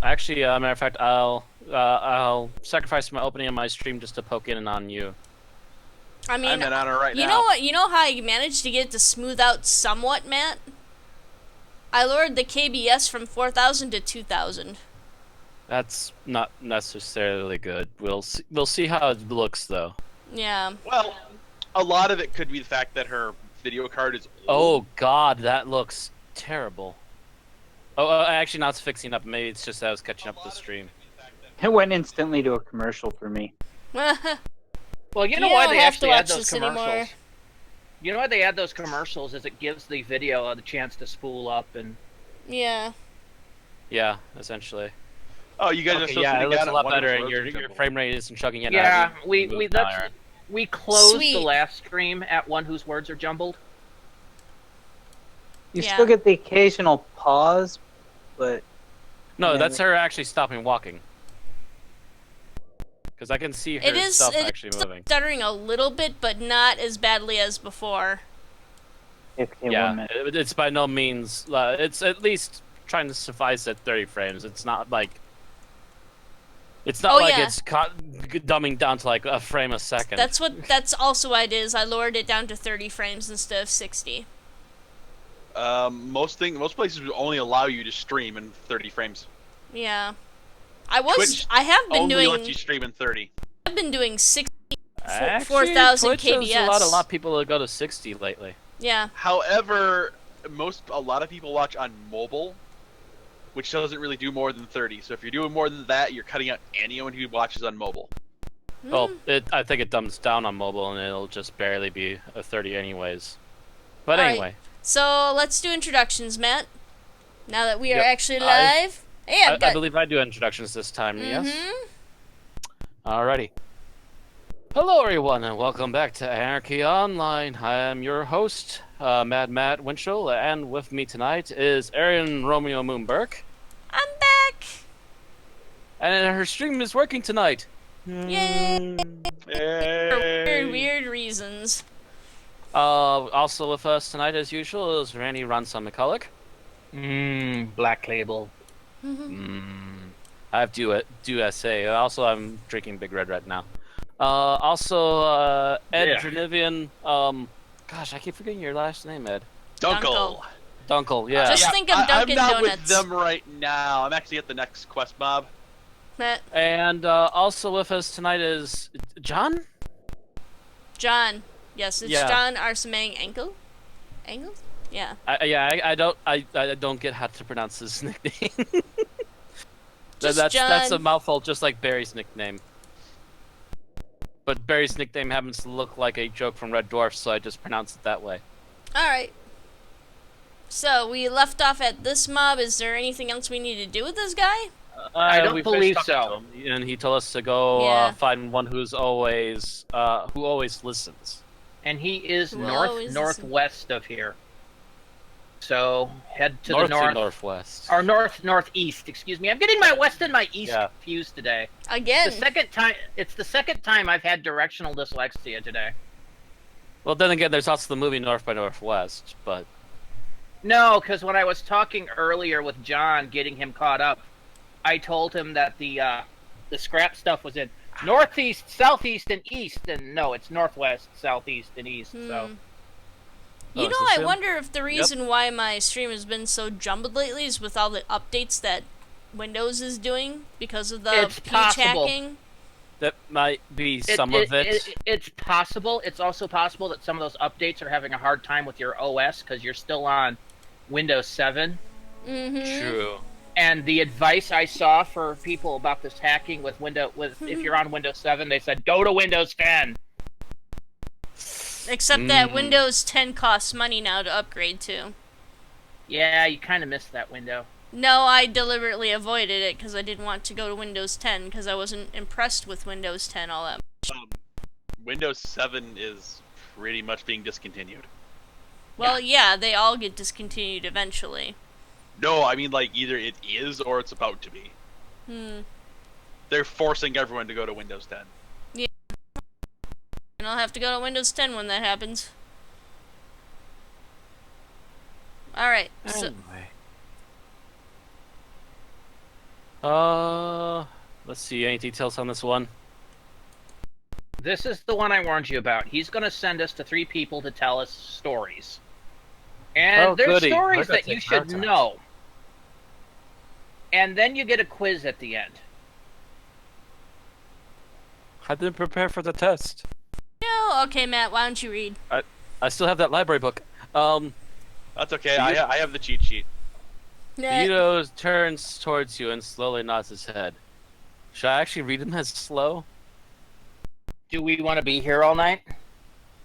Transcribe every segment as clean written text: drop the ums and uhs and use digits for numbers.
Actually, matter of fact, I'll sacrifice my opening of my stream just to poke in on you. I mean, I'm in on it right you now. know what? You know how I managed to get it to smooth out somewhat, Matt? I lowered the KBS from 4,000 to 2,000. That's not necessarily good. We'll see how it looks though. Yeah. Well, a lot of it could be the fact that her video card is old. Oh God, that looks terrible. Oh, actually, now it's fixing up. Maybe it's just that I was catching up with the stream. It went instantly to a commercial for me. Well, you know You why don't they have to actually watch add those this commercials? anymore. You know why they add those commercials is it gives the video the chance to spool up and... Yeah. Yeah, essentially. Oh, you guys are Okay, still yeah, sitting it looks down a at lot one better, of and those your roads and frame rate isn't chugging in. Yeah, I we moved now, Aaron. closed the Sweet. last stream at one whose words are jumbled. You Yeah. still get the occasional pause, but No, Yeah, that's her actually stopping walking. Because I can see her It is stuff actually moving. stuttering a little bit, but not as badly as before. Yeah, it's by no means. It's at least trying to suffice at 30 frames. It's not like. It's not Oh, like yeah. it's dumbing down to like a frame a second. That's also what it is. I lowered it down to 30 frames instead of 60. Most places will only allow you to stream in 30 frames. Yeah. Twitch I have been only doing lets you stream in 30. I've been doing 60 Actually, 4,000 Twitch has KBS. allowed a lot of people to go to 60 lately. Yeah. However, a lot of people watch on mobile, which doesn't really do more than 30. So if you're doing more than that, you're cutting out anyone who watches on mobile. Well, I think it dumbs down on mobile, and it'll just barely be a 30 anyways. But All right. anyway. So let's do introductions, Matt. Now that we are Yep. actually live. Hey, I believe I do introductions this time, yes? Alrighty. Hello, everyone, and welcome back to Anarchy Online. I am your host, Mad Matt Winchell, and with me tonight is Arian Romeo Moonberg. I'm back. And her stream is working tonight. Yay! Yay. For weird reasons. Also with us tonight, as usual, is Randy Ronson McCulloch. Black Label. I have do say. Also, I'm drinking Big Red right now. Also, Ed Yeah. Drinivian. Gosh, I keep forgetting your last name, Ed. Dunkle. Dunkel, yeah. Just think of Dunkin' I'm not Donuts. with them right now. I'm actually at the next quest mob. Matt, And also with us tonight is John. John. Yes, it's Yeah. John Arsamang Ankle. Angle? Yeah. I don't get how to pronounce his nickname. Just that's a John. mouthful, just like Barry's nickname. But Barry's nickname happens to look like a joke from Red Dwarf, so I just pronounce it that way. Alright. So, we left off at this mob. Is there anything else we need to do with this guy? I don't We believe finished talking so. to him, and he told us to go Yeah. find one who always listens. And he is Who always northwest of here. So head to North the north. northwest. Or northeast, excuse me. I'm getting my west and my east Yeah. confused today. Again. It's the second time I've had directional dyslexia today. Well, then again, there's also the movie North by Northwest, but No, because when I was talking earlier with John, getting him caught up, I told him that the scrap stuff was in northeast, southeast, and east, and no, it's northwest, southeast, and east. So You Oh, is know, this I him? wonder if the reason why my stream has been so jumbled lately is with all the updates that Windows is doing because of the It's peach possible. hacking. that might be some of it. It's possible. It's also possible that some of those updates are having a hard time with your OS because you're still on Windows 7. True. And the advice I saw for people about this hacking with if you're on Windows 7, they said go to Windows 10. Except that Windows 10 costs money now to upgrade to. Yeah, you kind of missed that window. No, I deliberately avoided it because I didn't want to go to Windows 10 because I wasn't impressed with Windows 10 all that much. Windows 7 is pretty much being discontinued. Well, yeah, they all get discontinued eventually. No, I mean like either it is or it's about to be. They're forcing everyone to go to Windows 10. And I'll have to go to Windows 10 when that happens. Alright, so... Anyway. Let's see. Any details on this one? This is the one I warned you about. He's going to send us to 3 people to tell us stories. And Oh, there's goody. stories We're gonna that you take our should time. know. And then you get a quiz at the end. I didn't prepare for the test. No, okay, Matt. Why don't you read? I still have that library book. That's okay. Do you- I have the cheat sheet. Yuttos turns towards you and slowly nods his head. Should I actually read him as slow? Do we want to be here all night?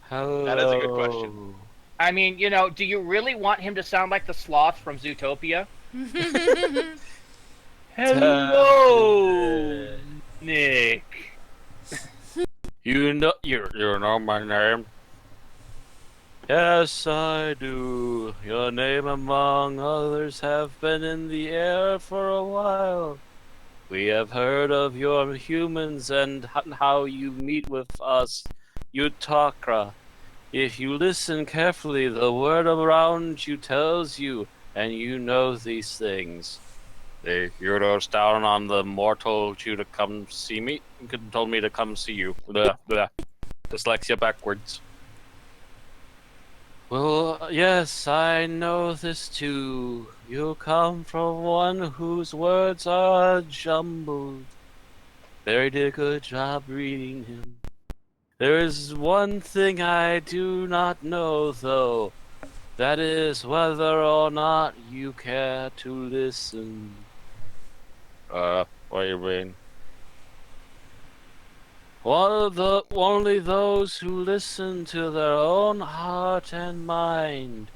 Hello. That is a good question. I mean, do you really want him to sound like the sloth from Zootopia? Hello, Nick. You know my name. Yes, I do. Your name, among others, have been in the air for a while. We have heard of your humans and how you meet with us, Utokra. If you listen carefully, the word around you tells you, and you know these things. The Yuttos down on the mortal you to come see me. Told me to come see you. Blah, blah. Dyslexia backwards. Well, yes, I know this too. You come from one whose words are jumbled. Very did a good job reading him. There is one thing I do not know, though. That is whether or not you care to listen. What do you mean? Only those who listen to their own heart and mind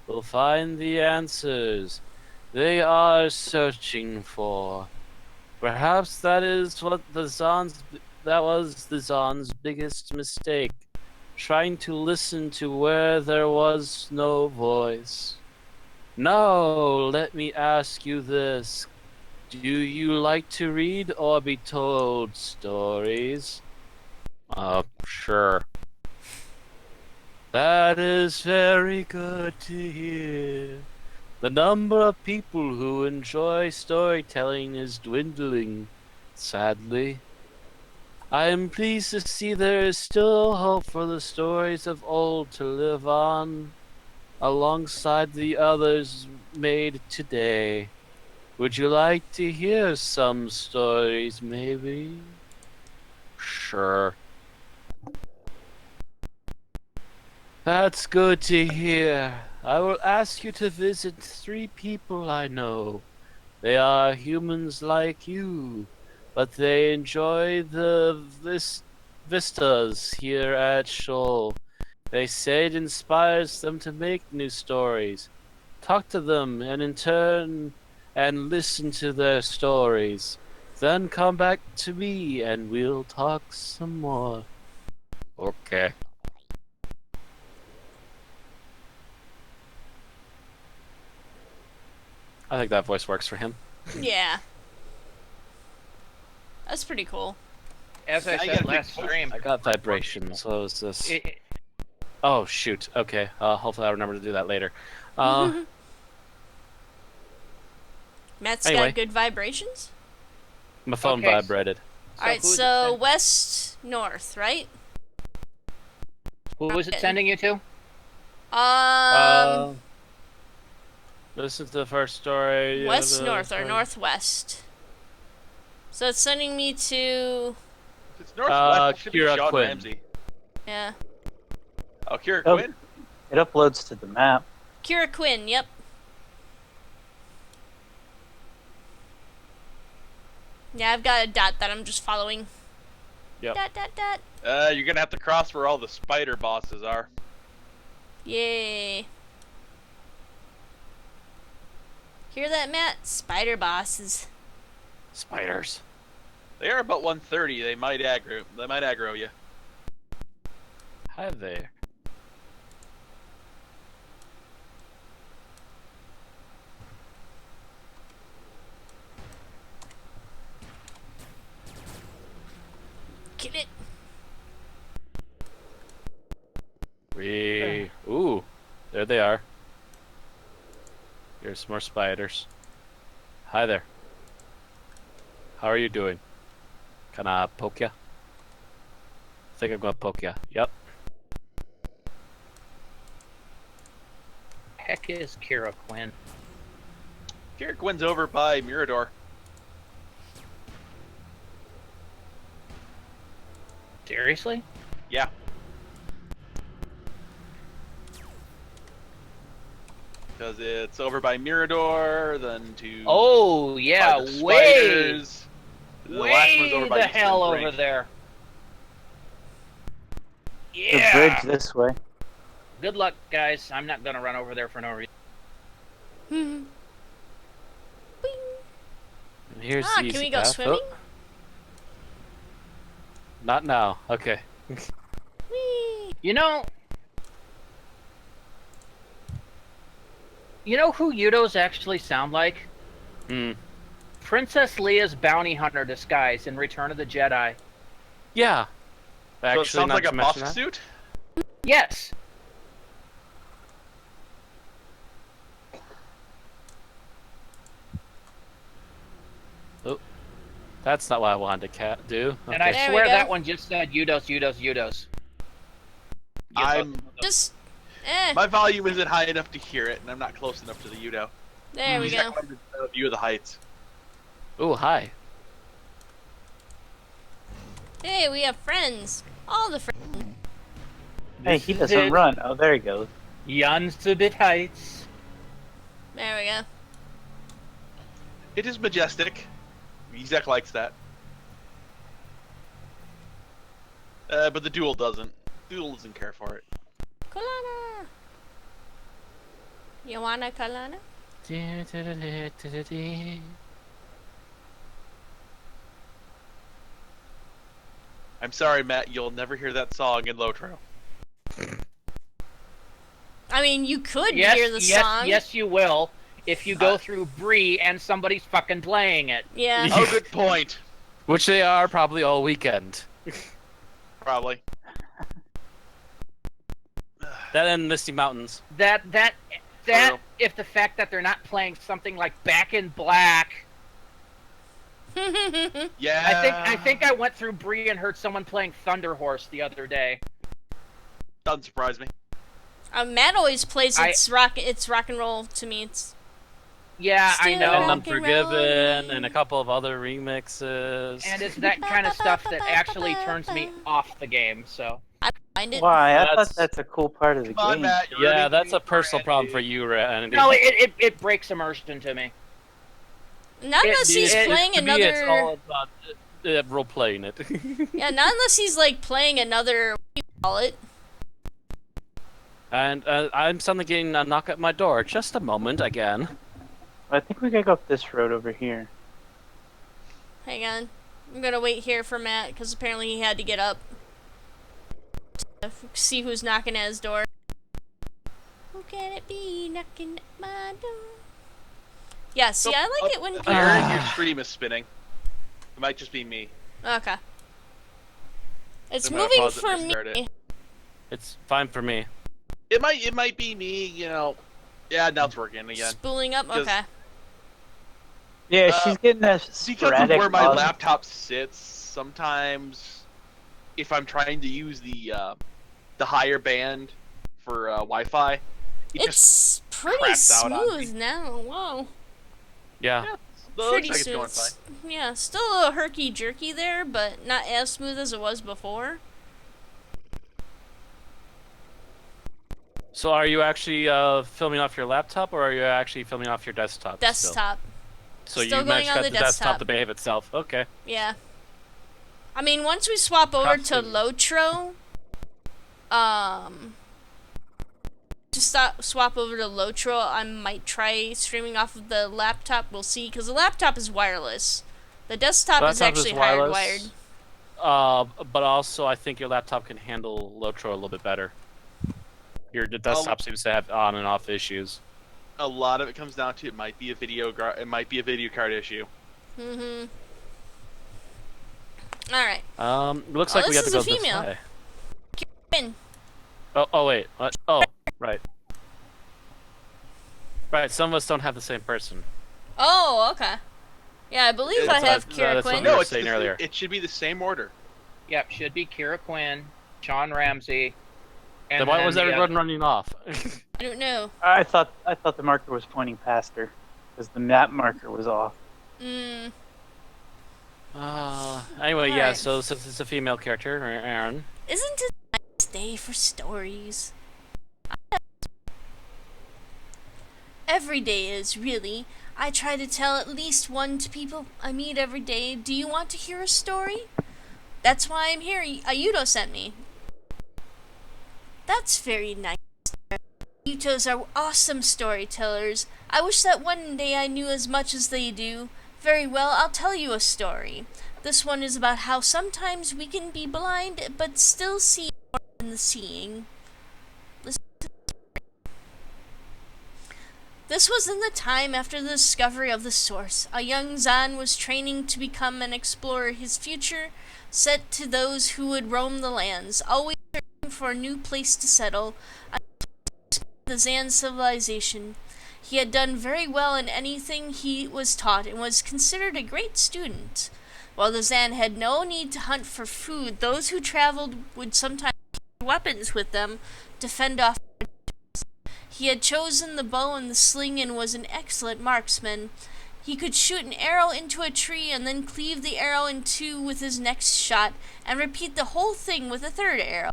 will find the answers they are searching for. Perhaps that is what that was the Zon's biggest mistake, trying to listen to where there was no voice. Now, let me ask you this. Do you like to read or be told stories? Sure. That is very good to hear. The number of people who enjoy storytelling is dwindling, sadly. I am pleased to see there is still hope for the stories of old to live on, alongside the others made today. Would you like to hear some stories, maybe? Sure. That's good to hear. I will ask you to visit 3 people I know. They are humans like you, but they enjoy the vistas here at Shoal. They say it inspires them to make new stories. Talk to them and in turn and listen to their stories. Then come back to me and we'll talk some more. Okay. I think that voice works for him. Yeah. That's pretty cool. As I Now you said gotta last pick- stream, I got vibrations. What was this? it, Oh shoot. Okay. Hopefully I remember to do that later. Matt's Anyway. got good vibrations. My phone Okay, vibrated. Alright, who's so it west, north, right? who was it sending you to? Listen to the first story. West, north, or northwest. So it's sending me to... If it's northwest, it should be Kira Sean Quinn. Ramsey. Yeah. Oh, Kira Oh. Quinn? It uploads to the map. Kira Quinn, yep. Yeah, I've got a dot that I'm just following. Yep. Dot, dot, dot. You're gonna have to cross where all the spider bosses are. Yay. Hear that, Matt? Spider bosses. Spiders. They are about 130. They might aggro you. Hi there. Get it. Ooh, there they are. Here's some more spiders. Hi there. How are you doing? Can I poke ya? I think I'm gonna poke ya. Yep. Heck is Kira Quinn? Kira Quinn's over by Mirador. Seriously? Yeah. Because it's over by Mirador, then to Oh yeah, by the way, spiders. The last one's over way by the hell Eastern over Brink. there. The Yeah. bridge this way. Good luck, guys. I'm not gonna run over there for no reason. Bing. Here's Ah, the can easy we go path. swimming? Oh, not now. Okay. Whee! You know who Yuttos actually sound like? Hmm. Princess Leia's bounty hunter disguise in Return of the Jedi. Yeah. So Actually, it sounds not like to a mention buff that. suit? Yes. That's not what I wanted to do. And I Okay. There we swear go. that one just said Yuttos. Just, My volume isn't high enough to hear it, and I'm not close enough to the Yudo. there we He's go. got a view of the heights. Ooh, hi. Hey, we have friends. All the friends. Hey, he doesn't run. Oh, there he goes. Yansabit Heights. There we go. It is majestic. Ezek likes that. But the duel doesn't. Duel doesn't care for it. Kalana. You wanna Kalana? I'm sorry, Matt, you'll never hear that song in Lotro. I mean, you could Yes, hear the yes, song. yes, you will. If you go through Bree and somebody's fucking playing it. Yeah. Oh, good point. Which they are probably all weekend. Probably. That and Misty Mountains. That, True. if the fact that they're not playing something like Back in Black. Yeah. I think I went through Bree and heard someone playing Thunder Horse the other day. Doesn't surprise me. Matt always plays it's rock and roll to me. It's Yeah, I Still know. And rock and Unforgiven roll. and a couple of other remixes. And it's that kind of stuff that actually turns me off the game, so. find it. Why? I That's- thought that's a cool part of the Come on, game. Matt. You're Yeah, making that's me a personal problem for cranky. you, Randy. No, it breaks immersion to me. Not unless he's playing to me, it's another. all about role playing it. Yeah, not unless he's like playing another. What do you call it? And I'm suddenly getting a knock at my door. Just a moment again. I think we gotta go up this road over here. Hang on. I'm gonna wait here for Matt because apparently he had to get up. To see who's knocking at his door. Who can it be knocking at my door? Yeah, see, I like it when people. Aaron, your stream is spinning. It might just be me. Okay. It's I'm gonna moving pause it for and me. restart it. It's fine for me. It might be me, you know. Yeah, now it's working again. Spooling up? Because- Okay. Yeah, she's getting a Because of sporadic where my pause. laptop sits, sometimes if I'm trying to use the higher band for Wi-Fi, it just It's pretty craps out on me. smooth now. Whoa. Yeah. looks Pretty like it's smooth. going fine. Yeah, still a little herky-jerky there, but not as smooth as it was before. So are you actually filming off your laptop, or are you actually filming off your desktop? still? Desktop. So Still you going managed on to the get the desktop desktop. to behave itself. Okay. Yeah. I mean, once we swap over to Custom. Lotro, swap over to Lotro, I might try streaming off of the laptop. We'll see, because the laptop is wireless. The desktop is Laptop actually wireless. hardwired. But also I think your laptop can handle Lotro a little bit better. Your desktop seems to have on and off issues. A lot of it comes down to it might be a video card issue. Mm-hmm. Alright. Looks Oh, like we this have to is go a this female. way. Win. Oh wait. What? Oh, right. Right, some of us don't have the same person. Oh, okay. Yeah, I believe I It's- have that's Kira what Quinn. we were No, saying earlier. it should be the same order. Yep, should be Kira Quinn, Sean Ramsey, and Then why then was the everyone running off? I don't know. I thought the marker was pointing past her because the map marker was off. Mm, Anyway, yeah. Alright. So since it's a female character, Aaron. isn't it a nice day for stories? Every day is, really. I try to tell at least one to people I meet every day. Do you want to hear a story? That's why I'm here. Yutto sent me. That's very nice. Yuttos are awesome storytellers. I wish that one day I knew as much as they do. Very well, I'll tell you a story. This one is about how sometimes we can be blind but still see more than the seeing. Listen to the story. This was in the time after the discovery of the source. A young Zan was training to become an explorer. His future set to those who would roam the lands, always searching for a new place to settle. The Zan civilization. He had done very well in anything he was taught and was considered a great student. While the Zan had no need to hunt for food, those who traveled would sometimes carry weapons with them to fend off predators. He had chosen the bow and the sling and was an excellent marksman. He could shoot an arrow into a tree and then cleave the arrow in two with his next shot and repeat the whole thing with a third arrow.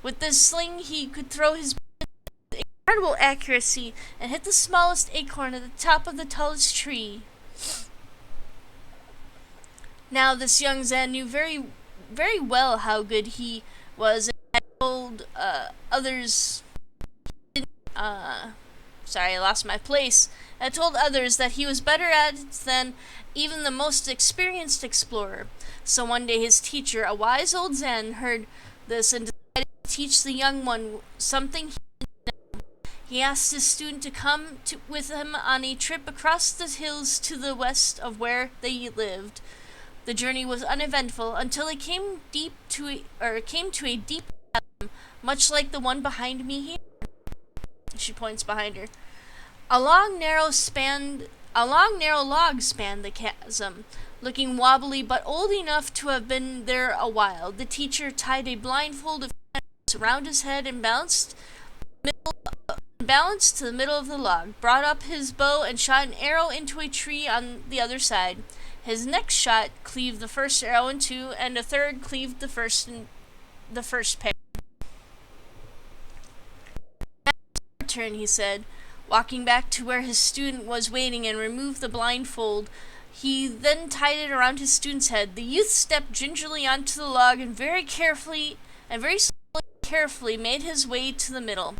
With the sling he could throw his incredible accuracy and hit the smallest acorn at the top of the tallest tree. Now this young Zan knew very, very well how good he was and had told others. Sorry, I lost my place. Had told others that he was better at it than even the most experienced explorer. So one day his teacher, a wise old Zan, heard this and decided to teach the young one something. He asked his student to come with him on a trip across the hills to the west of where they lived. The journey was uneventful until it came to a deep chasm, much like the one behind me here. She points behind her. A long narrow log spanned the chasm, looking wobbly but old enough to have been there a while. The teacher tied a blindfold of around his head and balanced to the middle of the log, brought up his bow and shot an arrow into a tree on the other side. His next shot cleaved the first arrow in two, and a third cleaved the first pair. Now it's your turn, he said, walking back to where his student was waiting and removed the blindfold. He then tied it around his student's head. The youth stepped gingerly onto the log and very slowly made his way to the middle.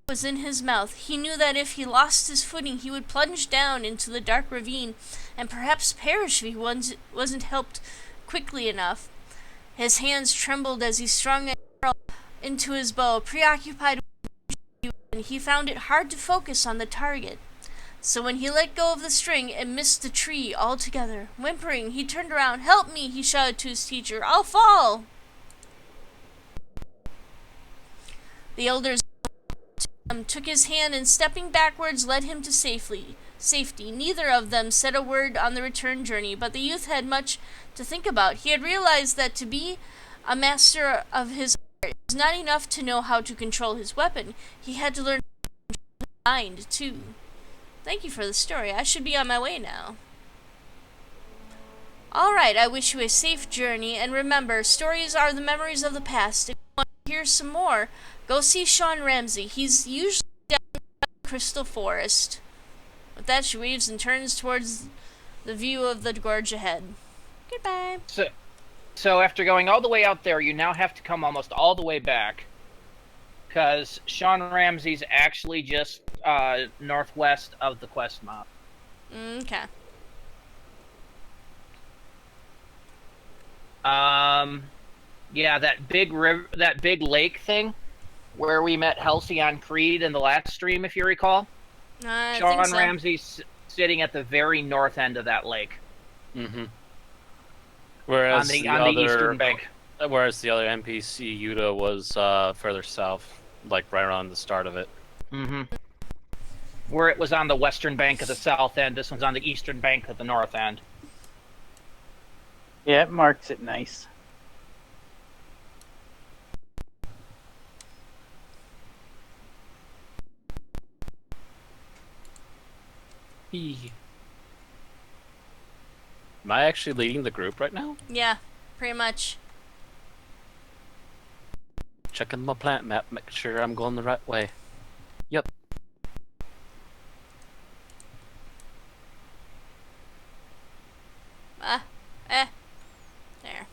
Was in his mouth. He knew that if he lost his footing, he would plunge down into the dark ravine and perhaps perish if he wasn't helped quickly enough. His hands trembled as he strung an arrow into his bow. Preoccupied with it, he found it hard to focus on the target. So when he let go of the string, it missed the tree altogether. Whimpering, he turned around. "Help me!" he shouted to his teacher. "I'll fall!" The elders took his hand and, stepping backwards, led him to safety. Neither of them said a word on the return journey, but the youth had much to think about. He had realized that to be a master of his art, it was not enough to know how to control his weapon. He had to learn how to control his mind, too. Thank you for the story. I should be on my way now. Alright, I wish you a safe journey, and remember, stories are the memories of the past. If you want to hear some more, go see Sean Ramsey. He's usually down in the Crystal Forest. With that, she waves and turns towards the view of the gorge ahead. Goodbye. So after going all the way out there, you now have to come almost all the way back. Because Sean Ramsey's actually just northwest of the quest map. Okay. Yeah, that big lake thing where we met Halcyon Creed in the last stream, if you recall. I Sean think so. Ramsey's sitting at the very north end of that lake. Mm-hmm. Whereas on the eastern bank. Whereas the other NPC Yutto was further south, like right around the start of it. Mm-hmm. Where it was on the western bank of the south end, this one's on the eastern bank of the north end. Yeah, it marks it nice. Am I actually leading the group right now? Yeah, pretty much. Checking my plant map, make sure I'm going the right way. Yep. There.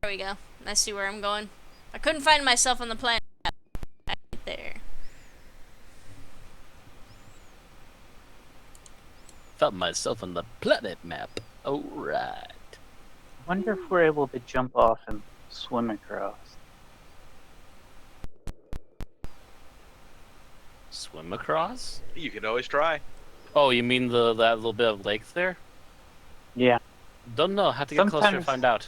There we go. I see where I'm going. I couldn't find myself on the planet. Right there. Found myself on the planet map. Alright. I wonder if we're able to jump off and swim across. Swim across? You can always try. Oh, you mean that little bit of lake there? Yeah. Don't know. Have to get closer to find out.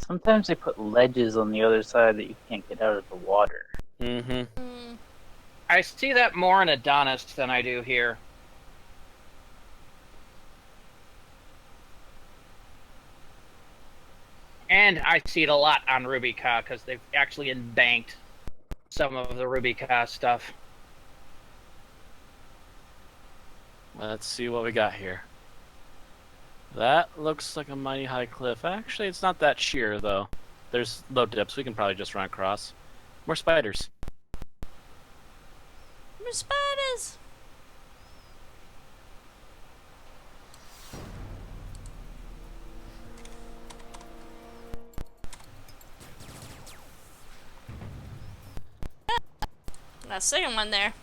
Sometimes they put ledges on the other side that you can't get out of the water. Mm-hmm. I see that more in Adonis than I do here. And I see it a lot on Rubica, because they've actually embanked some of the Rubica stuff. Let's see what we got here. That looks like a mighty high cliff. Actually, it's not that sheer, though. There's low dips. We can probably just run across. More spiders. More spiders! That second one there.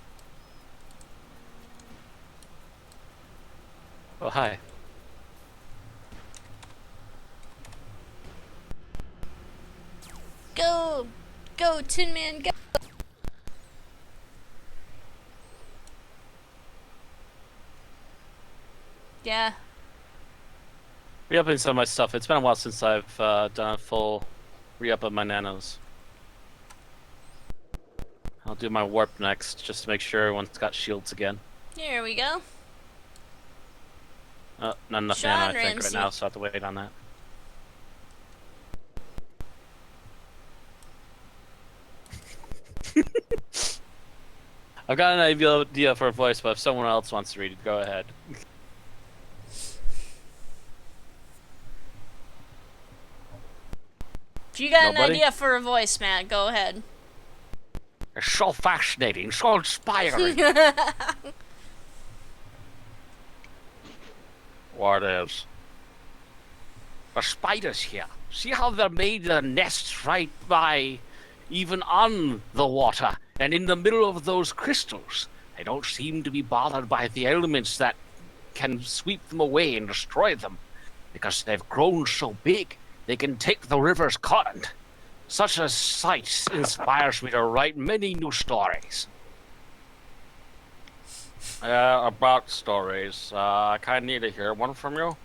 Oh, hi. Go! Go, Tin Man, go! Yeah. Re-upping some of my stuff. It's been a while since I've done a full re-up of my nanos. I'll do my warp next, just to make sure everyone's got shields again. Here we go. Not enough Sean nano, I think, Ramsey. right now, so I have to wait on that. I've got an idea for a voice, but if someone else wants to read it, go ahead. If you got Nobody? an idea for a voice, Matt, go ahead. It's so fascinating, so inspiring. What is? The spiders here. See how they made their nests right by, even on the water, and in the middle of those crystals. They don't seem to be bothered by the elements that can sweep them away and destroy them, because they've grown so big they can take the river's current. Such a sight inspires me to write many new stories. About stories. I kind of need to hear one from you.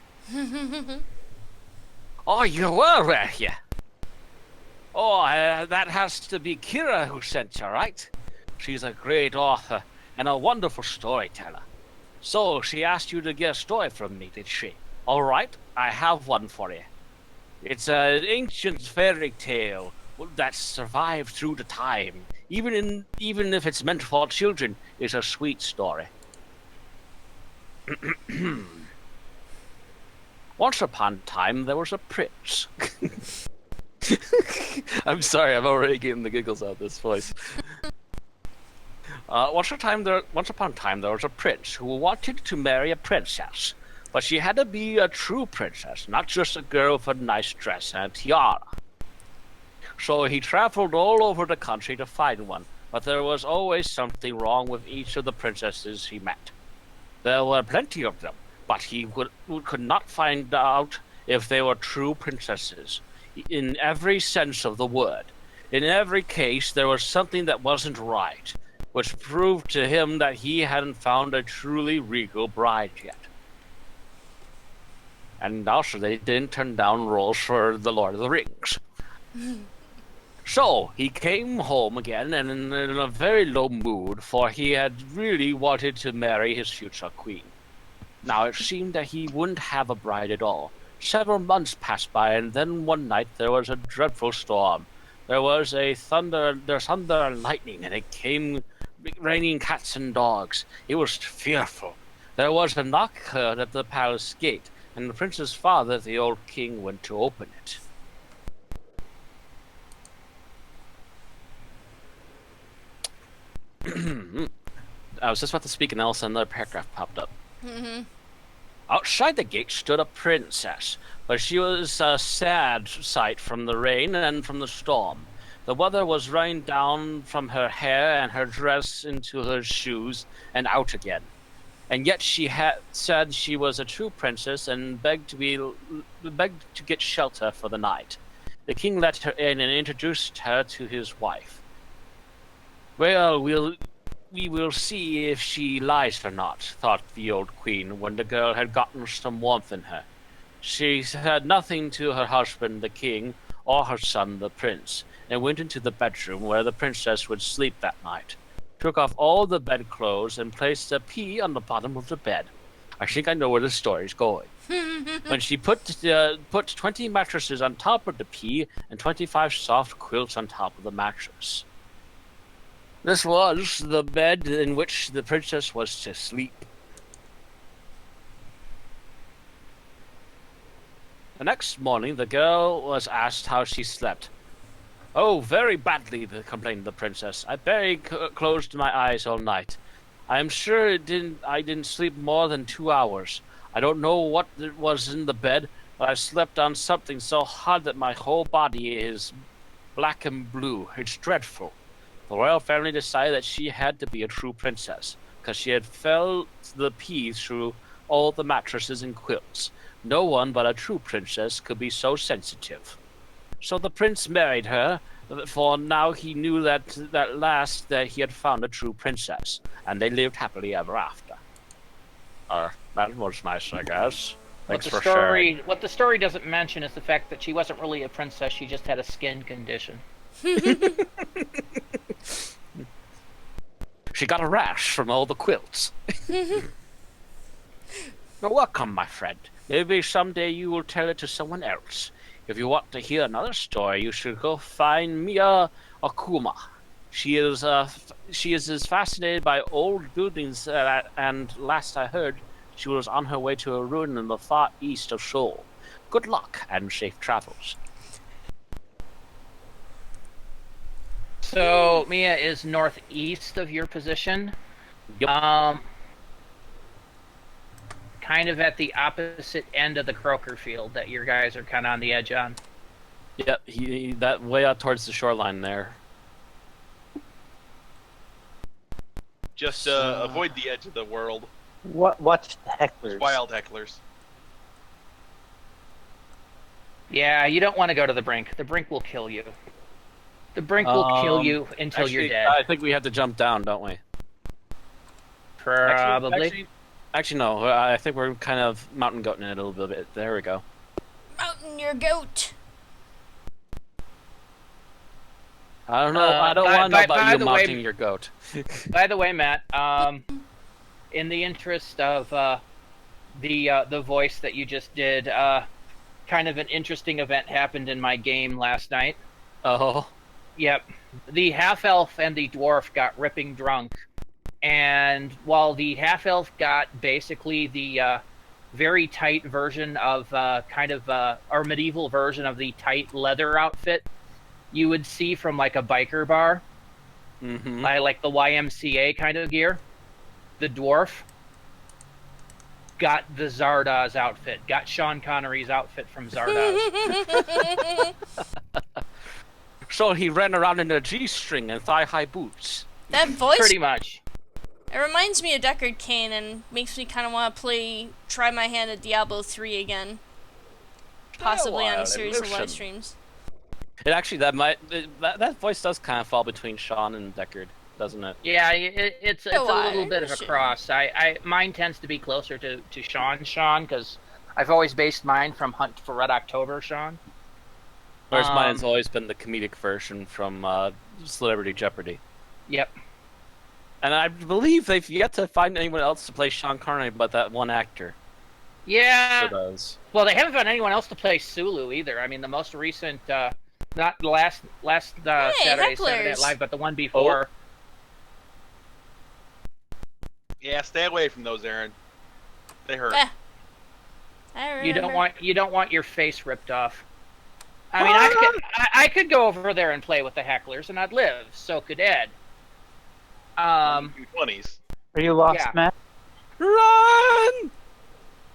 Oh, you were you? Oh, that has to be Kira who sent you, right? She's a great author and a wonderful storyteller. So, she asked you to get a story from me, did she? All right, I have one for you. It's an ancient fairy tale that survived through the time. Even if it's meant for children, it's a sweet story. Once upon a time, there was a prince. I'm sorry, I'm already getting the giggles out of this voice. Once upon a time, there was a prince who wanted to marry a princess, but she had to be a true princess, not just a girl with a nice dress and a tiara. So he traveled all over the country to find one, but there was always something wrong with each of the princesses he met. There were plenty of them, but he could not find out if they were true princesses, in every sense of the word. In every case, there was something that wasn't right, which proved to him that he hadn't found a truly regal bride yet. And also, they didn't turn down roles for The Lord of the Rings. So he came home again, and in a very low mood, for he had really wanted to marry his future queen. Now it seemed that he wouldn't have a bride at all. Several months passed by, and then one night there was a dreadful storm. There's thunder and lightning, and it came raining cats and dogs. It was fearful. There was a knock heard at the palace gate, and the prince's father, the old king, went to open it. I was just about to speak, and all of a sudden another paragraph popped up. Outside the gate stood a princess, but she was a sad sight from the rain and from the storm. The water was running down from her hair and her dress into her shoes and out again. And yet she had said she was a true princess and begged to get shelter for the night. The king let her in and introduced her to his wife. Well, we will see if she lies or not, thought the old queen, when the girl had gotten some warmth in her. She said nothing to her husband, the king, or her son, the prince, and went into the bedroom where the princess would sleep that night. Took off all the bedclothes and placed a pea on the bottom of the bed. I think I know where the story's going. When she put 20 mattresses on top of the pea and 25 soft quilts on top of the mattress. This was the bed in which the princess was to sleep. The next morning, the girl was asked how she slept. Oh, very badly, complained the princess. I barely closed my eyes all night. I am sure I didn't sleep more than 2 hours. I don't know what it was in the bed, but I slept on something so hard that my whole body is black and blue. It's dreadful. The royal family decided that she had to be a true princess, because she had felt the pea through all the mattresses and quilts. No one but a true princess could be so sensitive. So the prince married her, for now he knew that at last that he had found a true princess, and they lived happily ever after. That was nice, I guess. Thanks for sharing. What the story doesn't mention is the fact that she wasn't really a princess, she just had a skin condition. She got a rash from all the quilts. You're welcome, my friend. Maybe someday you will tell it to someone else. If you want to hear another story, you should go find Mia Akuma. She is as fascinated by old buildings, and last I heard, she was on her way to a ruin in the far east of Seoul. Good luck and safe travels. So Mia is northeast of your position. Yep. Kind of at the opposite end of the Croker field that your guys are kind of on the edge on. Yep, that way out towards the shoreline there. Just avoid the edge of the world. Watch the hecklers. Wild hecklers. Yeah, you don't want to go to the brink. The brink will kill you. The brink will kill you until you're dead. I think we have to jump down, don't we? Probably. Actually, no. I think we're kind of mountain goating it a little bit. There we go. Mountain your goat. I don't know. I don't want to know about you mounting your goat. By the way, Matt, in the interest of the voice that you just did, kind of an interesting event happened in my game last night. Oh. Yep. The half-elf and the dwarf got ripping drunk. And while the half-elf got basically the very tight version of our medieval version of the tight leather outfit you would see from like a biker bar, like the YMCA kind of gear, the dwarf got the Zardoz outfit, got Sean Connery's outfit from Zardoz. So he ran around in a G-string and thigh-high boots. That voice... Pretty much. It reminds me of Deckard Cain and makes me kind of want to try my hand at Diablo 3 again. Possibly on a series of live streams. It actually, that voice does kind of fall between Sean and Deckard, doesn't it? Yeah, it's a little bit of a cross. Mine tends to be closer to Sean, because I've always based mine from Hunt for Red October, Sean. Whereas mine has always been the comedic version from Celebrity Jeopardy. Yep. And I believe they've yet to find anyone else to play Sean Connery but that one actor. Yeah. Sure does. Well, they haven't found anyone else to play Sulu either. I mean, the most recent, not the last Saturday Night Live, but the one before. Yeah, stay away from those, Aaron. They hurt. You don't want your face ripped off. I mean, I could go over there and play with the hecklers, and I'd live. So could Ed. 20s. Are you lost, Yeah. Matt? Run!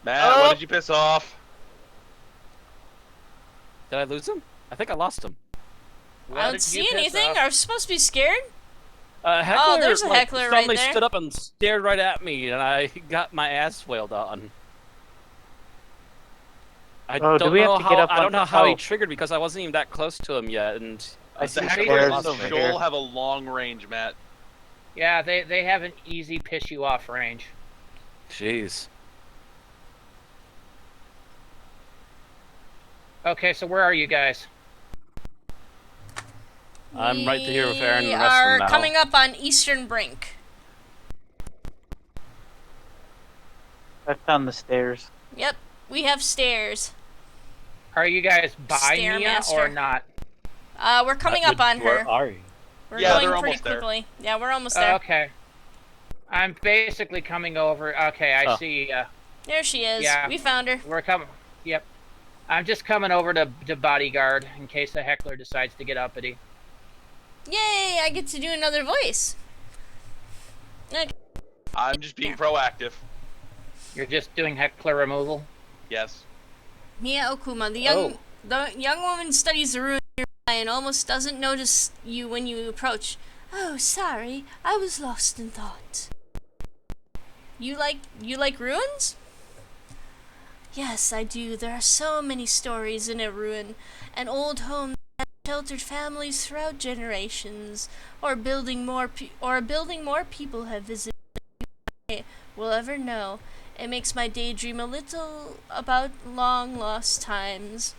Matt, what did you piss off? Did I lose him? I think I lost him. I don't see anything. Are we supposed to be scared? Heckler, there's a heckler right suddenly there. stood up and stared right at me, and I got my ass wailed on. I don't know how he triggered because I wasn't even that close to him yet, and I see The Heckler's hecklers over of here. Joel have a long range, Matt. Yeah, they have an easy piss you off range. Jeez. Okay, so where are you guys? I'm right here with Aaron and the We rest of them are now. coming up on Eastern Brink. I found the stairs. Yep, we have stairs. Are you guys by Mia Stairmaster. or not? We're coming up on her. Where are you? We're Yeah, going they're pretty almost there. quickly. Yeah, we're almost there. Okay. I'm basically coming over. Okay, I Oh. see. There she is. Yeah. We found her. We're coming. Yep. I'm just coming over to bodyguard in case the heckler decides to get uppity. Yay! I get to do another voice. Okay. I'm just being proactive. You're just doing heckler removal? Yes. Mia Okuma, the young woman studies the ruin nearby and almost doesn't notice you when you approach. Oh, sorry, I was lost in thought. You like ruins? Yes, I do. There are so many stories in a ruin. An old home that sheltered families throughout generations, or a building more people have visited than will ever know. It makes my daydream a little about long lost times.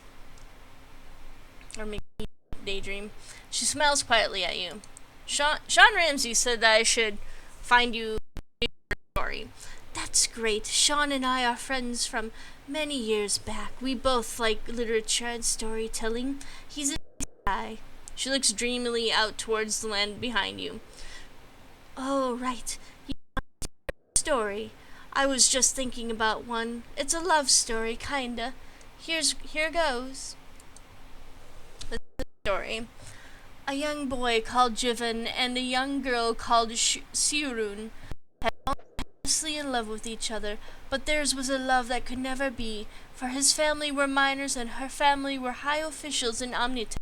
Or make me daydream. She smiles quietly at you. Sean Ramsey said that I should find you a story. That's great. Sean and I are friends from many years back. We both like literature and storytelling. He's a nice guy. She looks dreamily out towards the land behind you. Oh, right. You want a story. I was just thinking about one. It's a love story, kinda. Here goes. This is the story. A young boy called Jivan and a young girl called Sirun had fallen hopelessly in love with each other, but theirs was a love that could never be, for his family were miners and her family were high officials in Omnitel.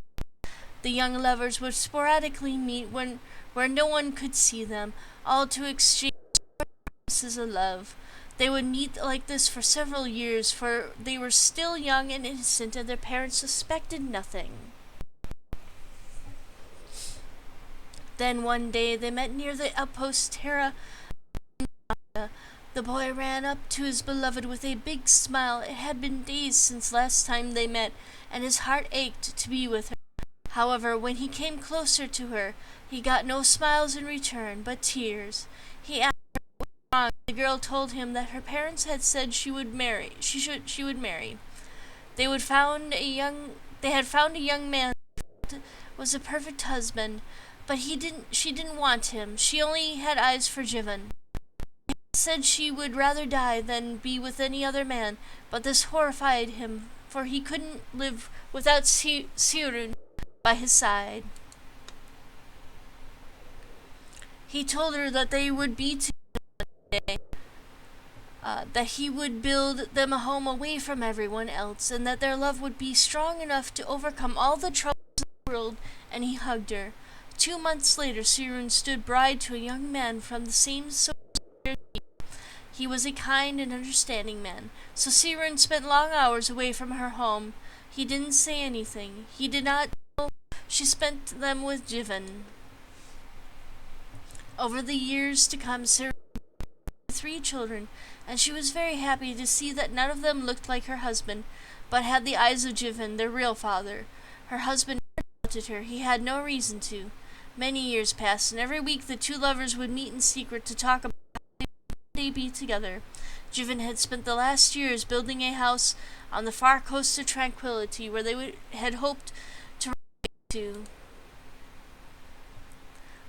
The young lovers would sporadically meet where no one could see them, all to exchange promises of love. They would meet like this for several years, for they were still young and innocent and their parents suspected nothing. Then one day they met near the outpost Terra. The boy ran up to his beloved with a big smile. It had been days since last time they met, and his heart ached to be with her. However, when he came closer to her, he got no smiles in return, but tears. He asked her what was wrong. The girl told him that her parents had said she would marry. They had found a young man that was a perfect husband, but she didn't want him. She only had eyes for Jivan. She said she would rather die than be with any other man, but this horrified him, for he couldn't live without Sirun by his side. He told her that they would be together one day, that he would build them a home away from everyone else, and that their love would be strong enough to overcome all the troubles of the world, and he hugged her. 2 months later, Sirun stood bride to a young man from the same social sphere. He was a kind and understanding man, so Sirun spent long hours away from her home. He didn't say anything. He did not know she spent them with Jivan. Over the years to come, Sirun had 3 children, and she was very happy to see that none of them looked like her husband, but had the eyes of Jivan, their real father. Her husband never doubted her. He had no reason to. Many years passed, and every week the two lovers would meet in secret to talk about how they would one day be together. Jivan had spent the last years building a house on the far coast of tranquility where they had hoped to run to.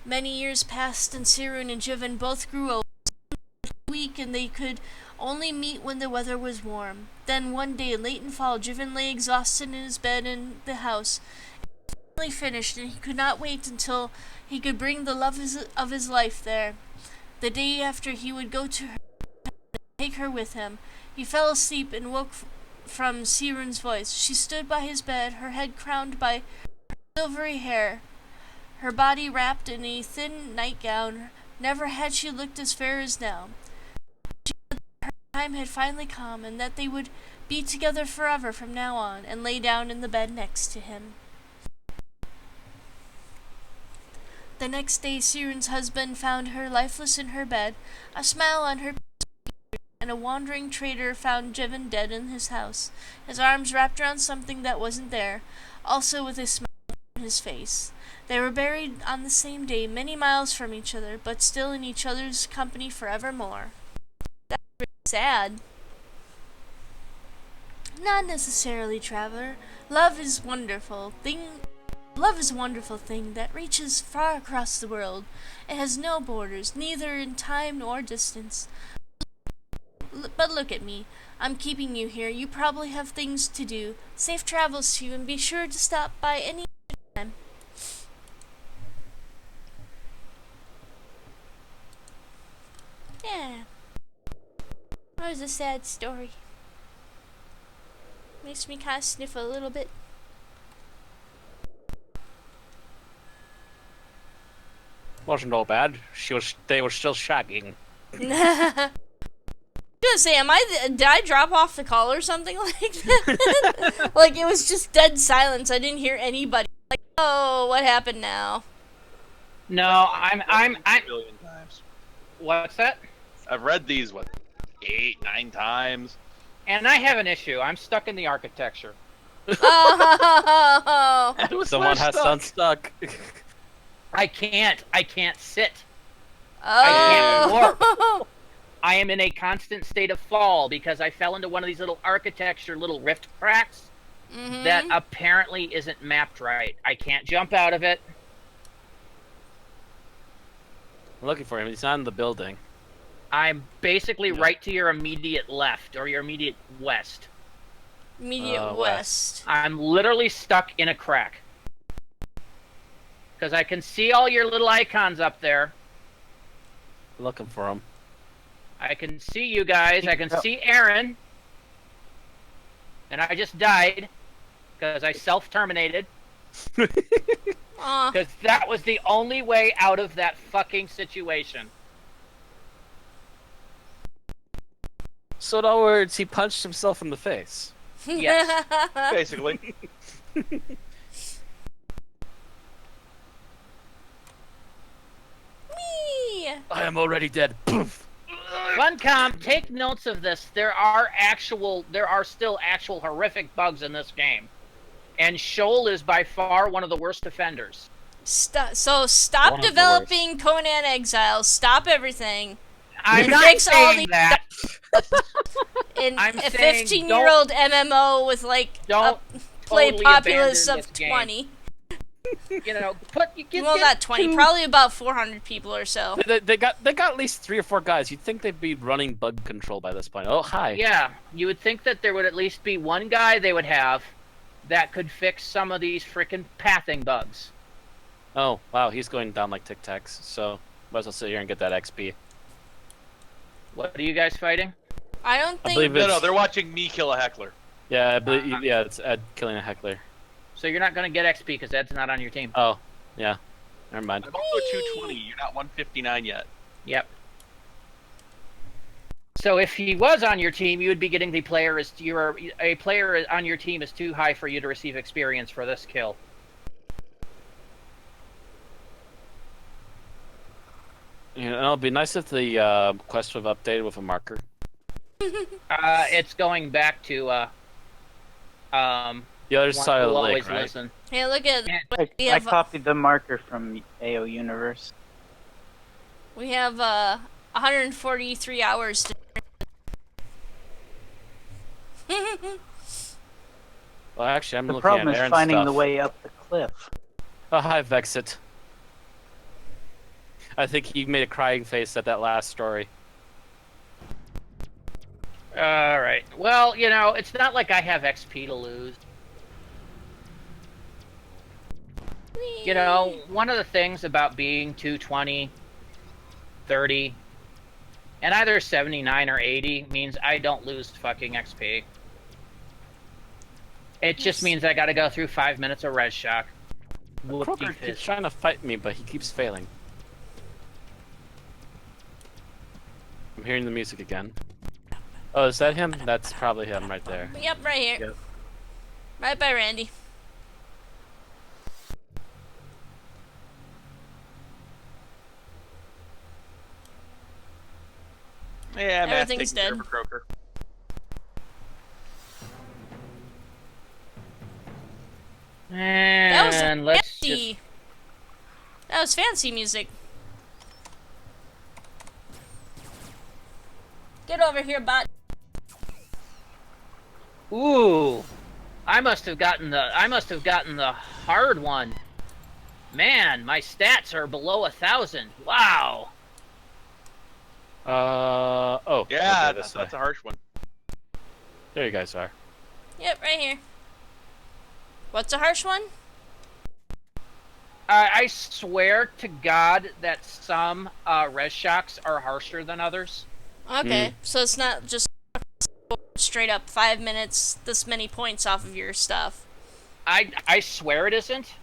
Many years passed, and Sirun and Jivan both grew old. Weak, and they could only meet when the weather was warm. Then one day, late in fall, Jivan lay exhausted in his bed in the house. It was finally finished, and he could not wait until he could bring the love of his life there. The day after, he would go to her and take her with him. He fell asleep and woke from Sirun's voice. She stood by his bed, her head crowned by her silvery hair, her body wrapped in a thin nightgown. Never had she looked as fair as now. Her time had finally come, and that they would be together forever from now on, and lay down in the bed next to him. The next day, Sirun's husband found her lifeless in her bed, a smile on her face, and a wandering trader found Jivan dead in his house, his arms wrapped around something that wasn't there, also with a smile on his face. They were buried on the same day, many miles from each other, but still in each other's company forevermore. That's really sad. Not necessarily, traveler. Love is a wonderful thing that reaches far across the world. It has no borders, neither in time nor distance. But look at me. I'm keeping you here. You probably have things to do. Safe travels to you, and be sure to stop by any time. Yeah. That was a sad story. Makes me kind of sniff a little bit. Wasn't all bad. They were still shagging. I was gonna say, did I drop off the call or something like that? Like, it was just dead silence. I didn't hear anybody. Like, oh, what happened now? No, I'm. A million times. What's that? I've read these 8, 9 times. And I have an issue. I'm stuck in the architecture. Oh. Someone has unstuck. I can't sit. Oh. I can't work. I am in a constant state of fall because I fell into one of these little little rift cracks that apparently isn't mapped right. I can't jump out of it. I'm looking for him. He's not in the building. I'm basically right to your immediate left or your immediate west. Immediate west. I'm literally stuck in a crack. Because I can see all your little icons up there. Looking for him. I can see you guys. I can see Aaron. And I just died. Because I self-terminated. Because that was the only way out of that fucking situation. So in other words, he punched himself in the face. Yes. Basically. Whee! I am already dead. Poof. Funcom, take notes of this. There are still actual horrific bugs in this game. And Shoal is by far one of the worst offenders. Stop developing Conan Exiles. Stop everything. I'm not Fix all saying these that. In I'm a saying 15-year-old MMO with don't play totally populace abandon of this game. 20. You know, Well, not 20, probably about 400 people or so. They got at least 3 or 4 guys. You'd think they'd be running bug control by this point. Oh, hi. Yeah, you would think that there would at least be one guy they would have that could fix some of these frickin' pathing bugs. Oh, wow, he's going down like Tic Tacs, so might as well sit here and get that XP. What are you guys fighting? I don't think... No, they're watching me kill a heckler. Yeah, I believe, yeah, it's Ed killing a heckler. So you're not going to get XP because Ed's not on your team. Oh, yeah. Never mind. I'm also 220. You're not 159 yet. Yep. So if he was on your team, you would be getting a player on your team is too high for you to receive experience for this kill. You know, it'd be nice if the quest would have updated with a marker. It's going back to The other One side of will the lake, always right? listen. Hey, look at we I have copied the marker from AO Universe. we have 143 hours to. Well, actually, I'm The looking problem at is Aaron's finding stuff. the way up the cliff. Oh, hi, Vexit. I think he made a crying face at that last story. All right. Well, you know, it's not like I have XP to lose. You know, one of the things about being 220, 30, and either 79 or 80 means I don't lose fucking XP. It just means I gotta go through 5 minutes of res shock. Croker keeps trying to fight me, but he keeps failing. I'm hearing the music again. Oh, is that him? That's probably him right there. Yep, right here. Yep. Right by Randy. Yeah, Matt's Everything's taking care dead. of a croaker. That was And let's fancy. just... That was fancy music. Get over here, bot. Ooh, I must have gotten the hard one. Man, my stats are below 1,000. Wow. Oh. Yeah, okay, that's a harsh one. There you guys are. Yep, right here. What's a harsh one? I swear to God that some res shocks are harsher than others. Okay, so it's not just straight up 5 minutes, this many points off of your stuff. I swear it isn't.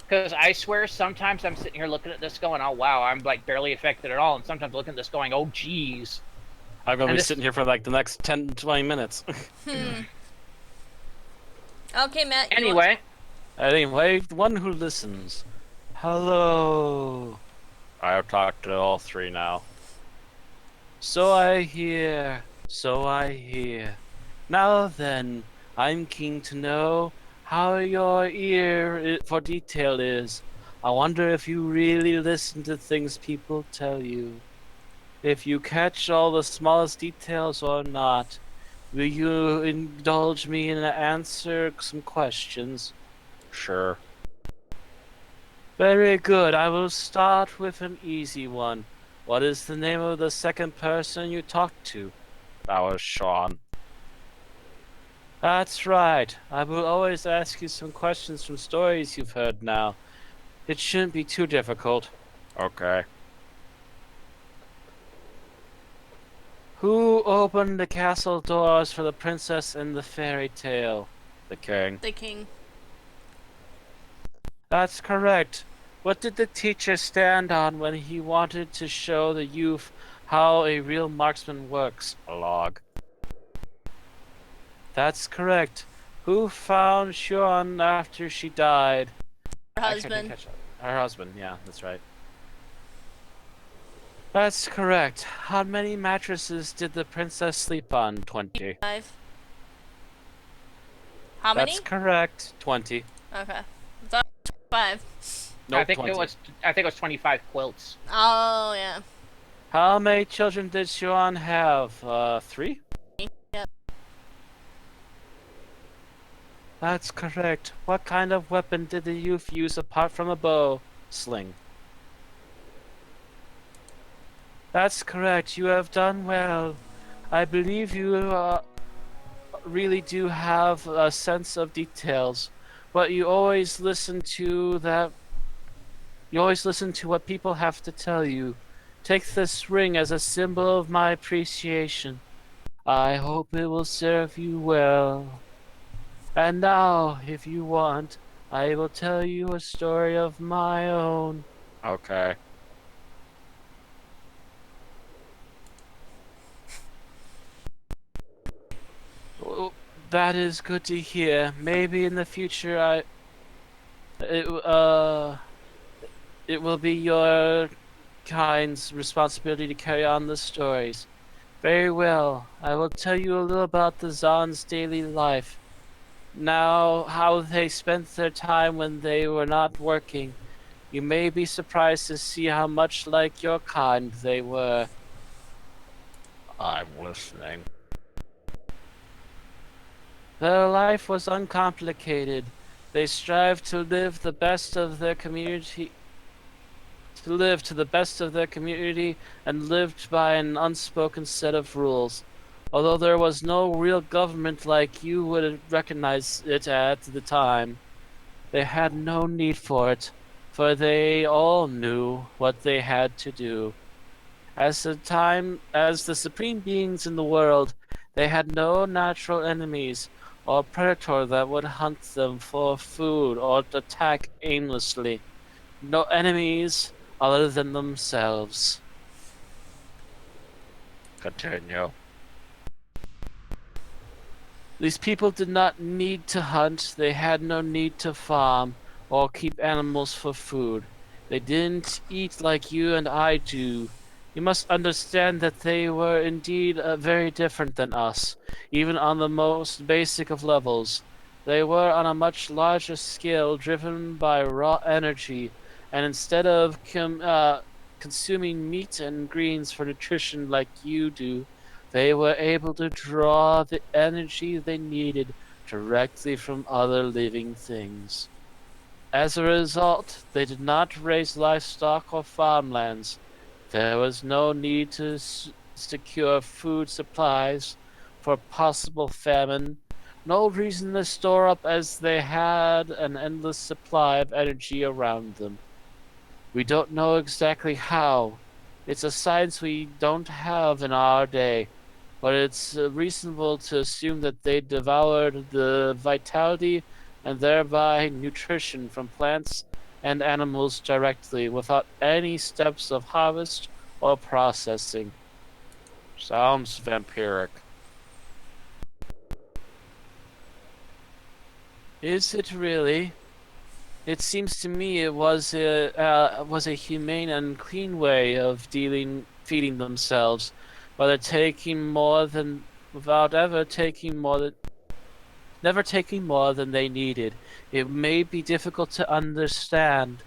Because I swear sometimes I'm sitting here looking at this going, oh wow, I'm like barely affected at all. And sometimes looking at this going, oh geez. I'm gonna And be this- sitting here for like the next 10 to 20 minutes. Okay, Matt. Anyway, Anyway, the one who listens. Hello. I'll talk to all three now. So I hear. Now then, I'm keen to know how your ear for detail is. I wonder if you really listen to things people tell you. If you catch all the smallest details or not. Will you indulge me in answer some questions? Sure. Very good. I will start with an easy one. What is the name of the second person you talked to? That was Sean. That's right. I will always ask you some questions from stories you've heard now. It shouldn't be too difficult. Okay. Who opened the castle doors for the princess in the fairy tale? The king. The king. That's correct. What did the teacher stand on when he wanted to show the youth how a real marksman works? A log. That's correct. Who found Sean after she died? Her I couldn't husband. catch up. Her husband, yeah, that's right. That's correct. How many mattresses did the princess sleep on? 20. 5. How many? That's correct. 20. Okay. I thought it was 5. Nope, I think 20. it was 25 quilts. Oh, yeah. How many children did Sean have? 3? Yep. That's correct. What kind of weapon did the youth use apart from a bow? Sling. That's correct. You have done well. I believe you really do have a sense of details, but you always listen to that. You always listen to what people have to tell you. Take this ring as a symbol of my appreciation. I hope it will serve you well. And now, if you want, I will tell you a story of my own. Okay. Well, that is good to hear. Maybe in the future it will be your kind's responsibility to carry on the stories. Very well. I will tell you a little about the Zon's daily life. Now, how they spent their time when they were not working. You may be surprised to see how much like your kind they were. I'm listening. Their life was uncomplicated. They strived to live the best of their community, to live to the best of their community, and lived by an unspoken set of rules. Although there was no real government like you would recognize it at the time, they had no need for it, for they all knew what they had to do. As the supreme beings in the world, they had no natural enemies or predator that would hunt them for food or attack aimlessly. No enemies other than themselves. Continue. These people did not need to hunt, they had no need to farm or keep animals for food. They didn't eat like you and I do. You must understand that they were indeed very different than us, even on the most basic of levels. They were on a much larger scale, driven by raw energy, and instead of consuming meat and greens for nutrition like you do, they were able to draw the energy they needed directly from other living things. As a result, they did not raise livestock or farmlands. There was no need to secure food supplies for possible famine, no reason to store up as they had an endless supply of energy around them. We don't know exactly how. It's a science we don't have in our day, but it's reasonable to assume that they devoured the vitality and thereby nutrition from plants and animals directly without any steps of harvest or processing. Sounds vampiric. Is it really? It seems to me it was a humane and clean way of feeding themselves, without taking more than without ever taking more than never taking more than they needed. It may be difficult to understand.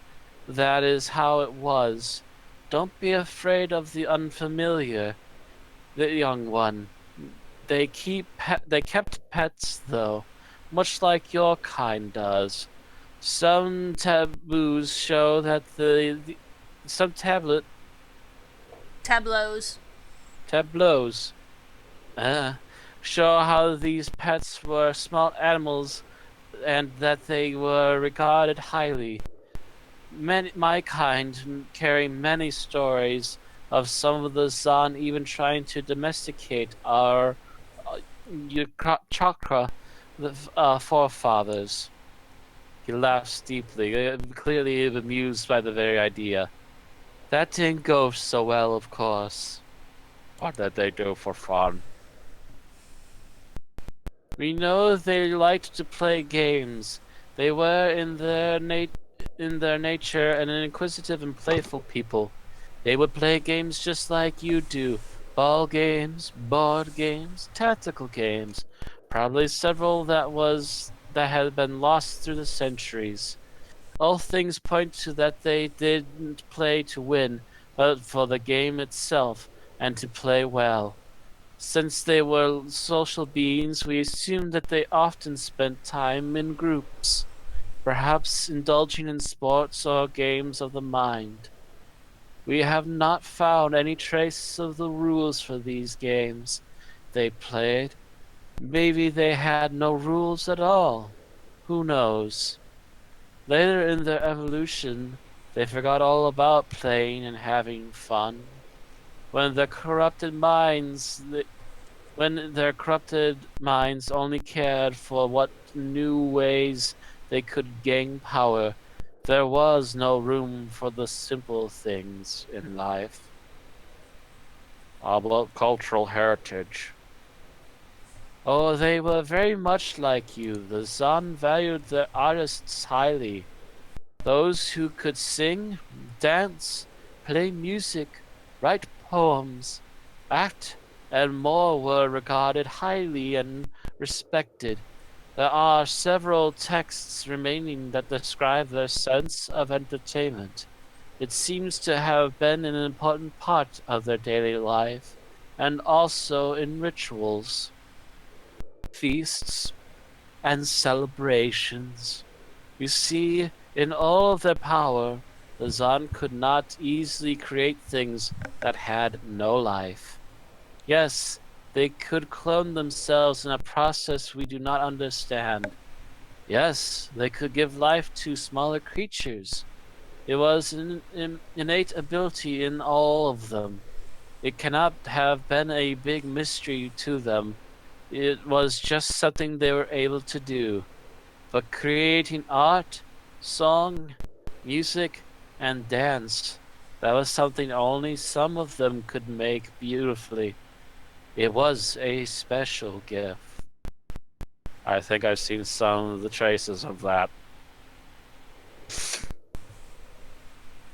That is how it was. Don't be afraid of the unfamiliar, the young one. They kept pets though, much like your kind does. Some taboos show that some Tableaus. tableaus uh, show how these pets were small animals and that they were regarded highly. My kind carry many stories of some of the Zan even trying to domesticate our chakra forefathers. He laughs deeply, clearly amused by the very idea. That didn't go so well, of course. What did they do for fun? We know they liked to play games. They were in their nature an inquisitive and playful people. They would play games just like you do. Ball games, board games, tactical games. Probably several that had been lost through the centuries. All things point to that they didn't play to win, but for the game itself, and to play well. Since they were social beings, we assume that they often spent time in groups, perhaps indulging in sports or games of the mind. We have not found any trace of the rules for these games they played. Maybe they had no rules at all. Who knows? Later in their evolution, they forgot all about playing and having fun. When their corrupted minds when their corrupted minds only cared for what new ways they could gain power, there was no room for the simple things in life. How about cultural heritage? Oh, they were very much like you. The Zan valued their artists highly. Those who could sing, dance, play music, write poems, act, and more were regarded highly and respected. There are several texts remaining that describe their sense of entertainment. It seems to have been an important part of their daily life, and also in rituals, feasts, and celebrations. You see, in all of their power, the Zon could not easily create things that had no life. Yes, they could clone themselves in a process we do not understand. Yes, they could give life to smaller creatures. It was an innate ability in all of them. It cannot have been a big mystery to them. It was just something they were able to do. But creating art, song, music, and dance, that was something only some of them could make beautifully. It was a special gift. I think I've seen some of the traces of that.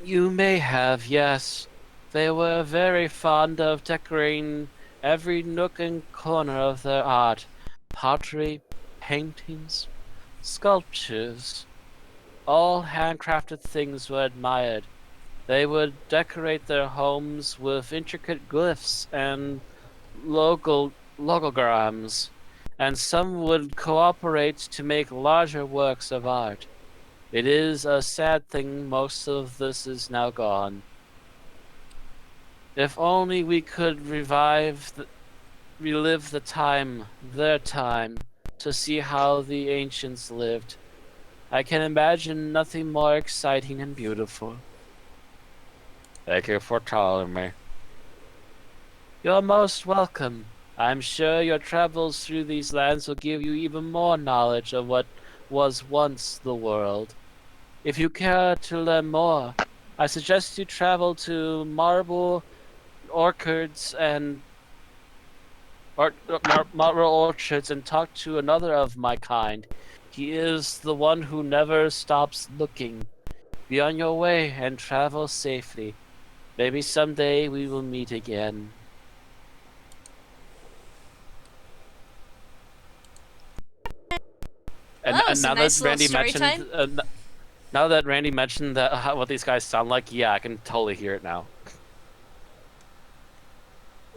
You may have, yes. They were very fond of decorating every nook and corner of their art. Pottery, paintings, sculptures, all handcrafted things were admired. They would decorate their homes with intricate glyphs and logograms, and some would cooperate to make larger works of art. It is a sad thing most of this is now gone. If only we could relive the time, their time, to see how the ancients lived. I can imagine nothing more exciting and beautiful. Thank you for telling me. You're most welcome. I'm sure your travels through these lands will give you even more knowledge of what was once the world. If you care to learn more, I suggest you travel to marble orchards and marble orchards and talk to another of my kind. He is the one who never stops looking. Be on your way and travel safely. Maybe someday we will meet again. Well, that was a nice little story time. Now that Randy mentioned that what these guys sound like, yeah, I can totally hear it now.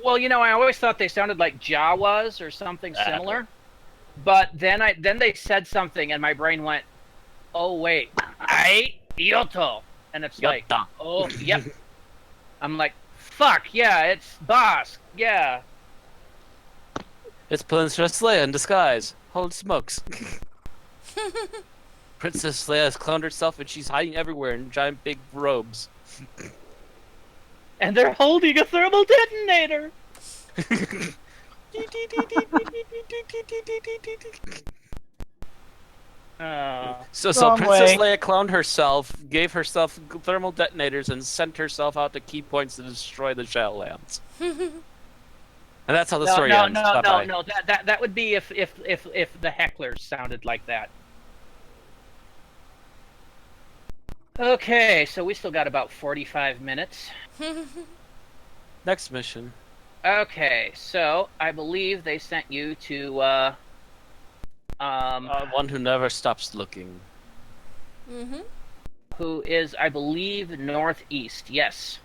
Well, I always thought they sounded like Jawas or something similar. But then they said something, and my brain went, "Oh wait, Yutto," and it's like, Yutta. "Oh yep." I'm like, "Fuck yeah, it's Boss, yeah." It's Princess Leia in disguise. Holy smokes. Princess Leia has cloned herself and she's hiding everywhere in giant big robes. And they're holding a thermal detonator. So Wrong Princess way. Leia cloned herself, gave herself thermal detonators, and sent herself out to key points to destroy the Shadowlands. And that's how the story ends. No. Bye-bye. That would be if the hecklers sounded like that. Okay, so we still got about 45 minutes. Next mission. Okay, so I believe they sent you to One who never stops looking. who is, I believe, northeast. Yes.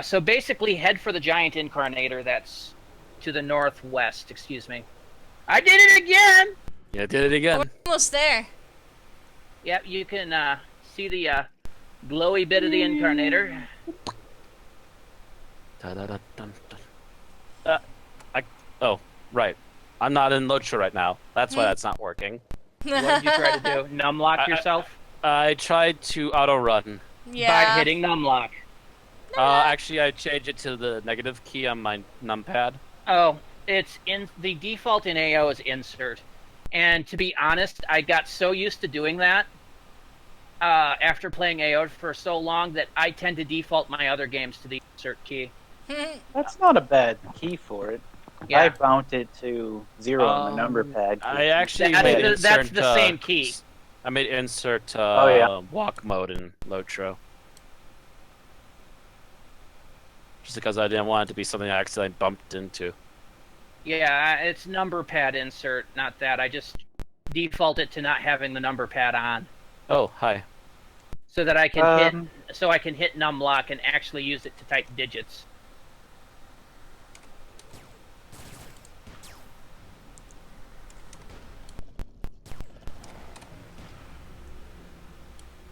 So basically, head for the giant incarnator that's to the northwest. Excuse me. I did it again. Yeah, did it again. We're almost there. Yep, you can see the glowy bit of the incarnator. Oh, right. I'm not in Lotra right now. That's why that's not working. What did you try to do? Numlock yourself? I tried to auto run. Yeah. By hitting numlock. Actually, I changed it to the negative key on my numpad. Oh, it's in the default in AO is insert. And to be honest, I got so used to doing that after playing AO for so long that I tend to default my other games to the insert key. That's not a bad key for it. Yeah. I bound it to 0 on the number pad. I actually That's the same key. I made insert walk mode in Lotro. Just because I didn't want it to be something I accidentally bumped into. Yeah, it's number pad insert, not that. default it to not having the number pad on, Oh, hi. so that I can hit numlock and actually use it to type digits.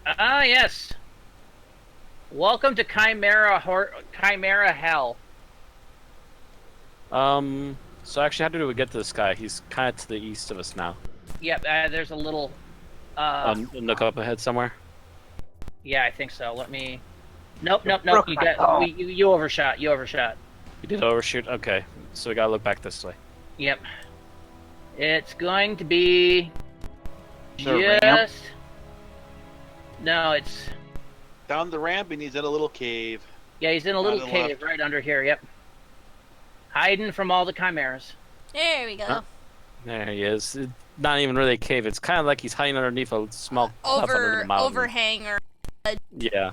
Ah, yes. Welcome to Chimera Hell. So actually, how do we get to this guy? He's kind of to the east of us now. Yep, there's a little. Look up ahead somewhere. Yeah, I think so. Let me. Nope. You my phone. you overshot. You overshot. You did overshoot? Okay. So we gotta look back this way. Yep. It's going to be The ramp? No, it's Down the ramp, and he's in a little cave. yeah. He's in a On little the cave left. right under here. Yep. Hiding from all the chimeras. There we go. Huh? There he is. Not even really a cave. It's kind of like he's hiding underneath a small cliff under the mountain. Overhang or Yeah.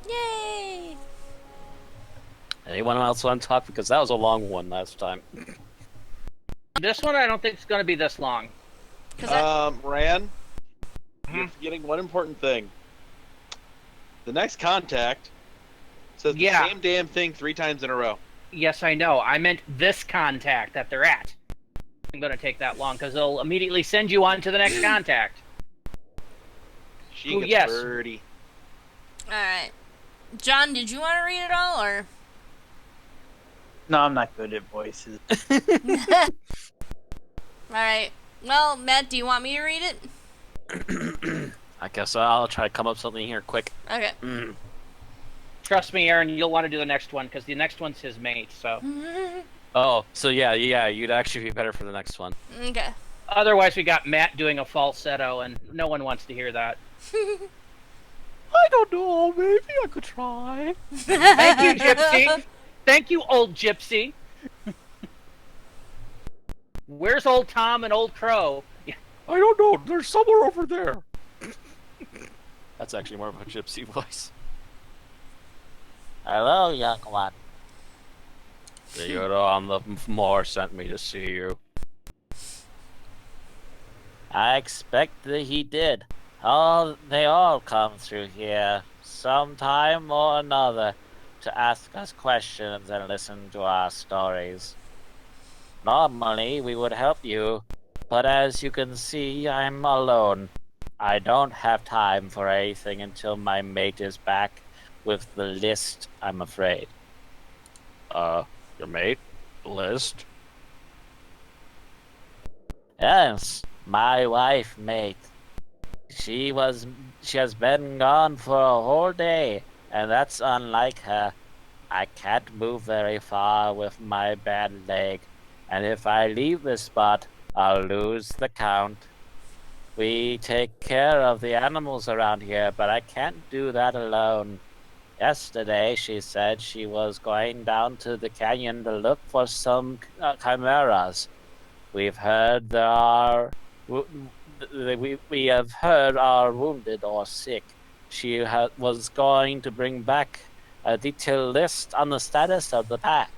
yay! Anyone else want to talk? Because that was a long one last time. This one I don't think it's going to be this long. Ran, you're Mhm. forgetting one important thing. The next contact says Yeah. the same damn thing 3 times in a row. Yes, I know. I meant this contact that they're at. I'm going to take that long because they'll immediately send you on to the next contact. She Ooh, gets yes. birdie. Alright. John, did you want to read it all, or? No, I'm not good at voices. Alright. Well, Matt, do you want me to read it? I guess I'll try to come up with something here quick. Okay. Trust me, Aaron, you'll want to do the next one because the next one's his mate. So Oh, so yeah, you'd actually be better for the next one. Okay. otherwise, we got Matt doing a falsetto, and no one wants to hear that. I don't know, maybe I could try. Thank you, Gypsy. Thank you, old Gypsy. Where's old Tom and old Crow? I don't know, they're somewhere over there. That's actually more of a gypsy voice. Hello, young one. The Yutto on the moor sent me to see you. I expect that he did. They all come through here, sometime or another, to ask us questions and listen to our stories. Normally, we would help you, but as you can see, I'm alone. I don't have time for anything until my mate is back with the list, I'm afraid. Your mate? List? Yes, my wife, mate. She has been gone for a whole day, and that's unlike her. I can't move very far with my bad leg, and if I leave this spot, I'll lose the count. We take care of the animals around here, but I can't do that alone. Yesterday, she said she was going down to the canyon to look for some chimeras. We've heard there are... We have heard are wounded or sick. She was going to bring back a detailed list on the status of the pack.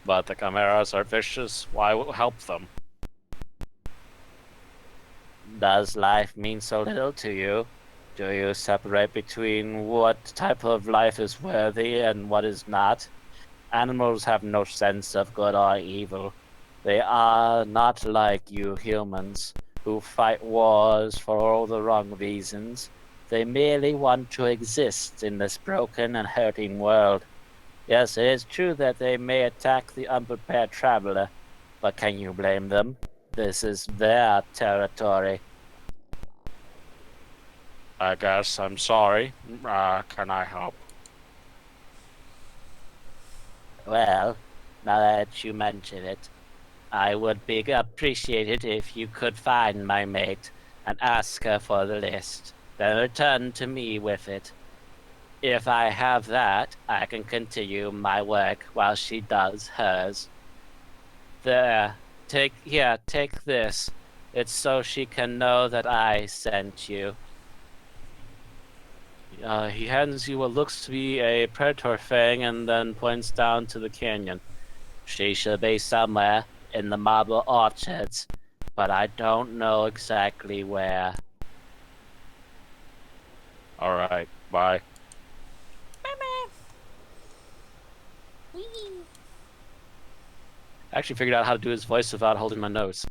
But the chimeras are vicious. Why help them? Does life mean so little to you? Do you separate between what type of life is worthy and what is not? Animals have no sense of good or evil. They are not like you humans, who fight wars for all the wrong reasons. They merely want to exist in this broken and hurting world. Yes, it is true that they may attack the unprepared traveler, but can you blame them? This is their territory. I guess I'm sorry. Can I help? Well, now that you mention it, I would be appreciated if you could find my mate and ask her for the list, then return to me with it. If I have that, I can continue my work while she does hers. There, take this. It's so she can know that I sent you. He hands you what looks to be a predator fang and then points down to the canyon. She should be somewhere in the marble orchards, but I don't know exactly where. Alright, bye. Bye-bye. Whee! I actually figured out how to do his voice without holding my nose.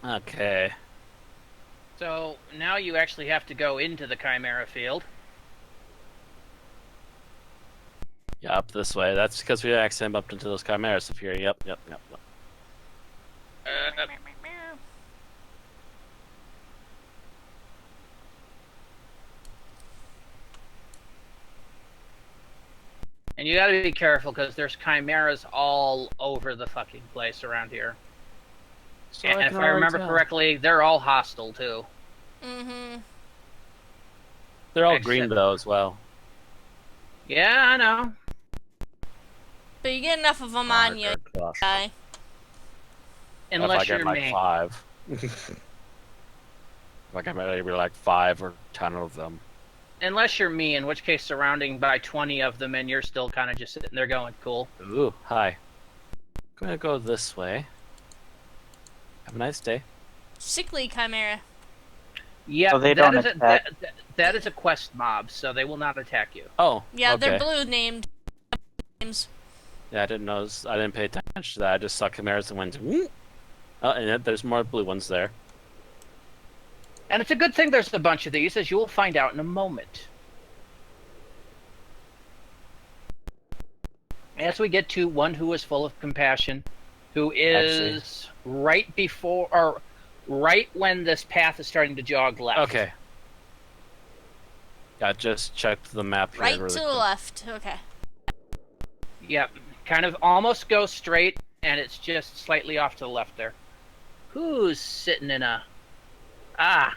Okay. So now you actually have to go into the Chimera field. Yeah, up this way. That's because we accidentally bumped into those chimeras up here. Yep. Uh, and you gotta be careful because there's chimeras all over the fucking place around here. So And if I remember correctly, they're all hostile too. Mm-hmm. They're all Except- green though as well. Yeah, I know. But you get enough of them on you, guy. Unless if I you're get like me. 5. Like I maybe like 5 or 10 of them. Unless you're me, in which case surrounding by 20 of them and you're still kind of just sitting there going, cool. Ooh, hi. I'm gonna go this way. Have a nice day. Sickly chimera. Yeah, So they that don't is attack. that is a quest mob, so they will not attack you. Oh, Yeah, okay. they're blue named names. Yeah, I didn't know. I didn't pay attention to that. I just saw chimeras and went, "Whoop." Oh, and yet there's more blue ones there. And it's a good thing there's a bunch of these, as you will find out in a moment. As we get to one who is full of compassion, who is right before, or right when this path is starting to jog left. Okay. I just checked the map here. Right really to the quick. left. Okay. Yep, kind of almost go straight, and it's just slightly off to the left there. Who's sitting in a... Ah,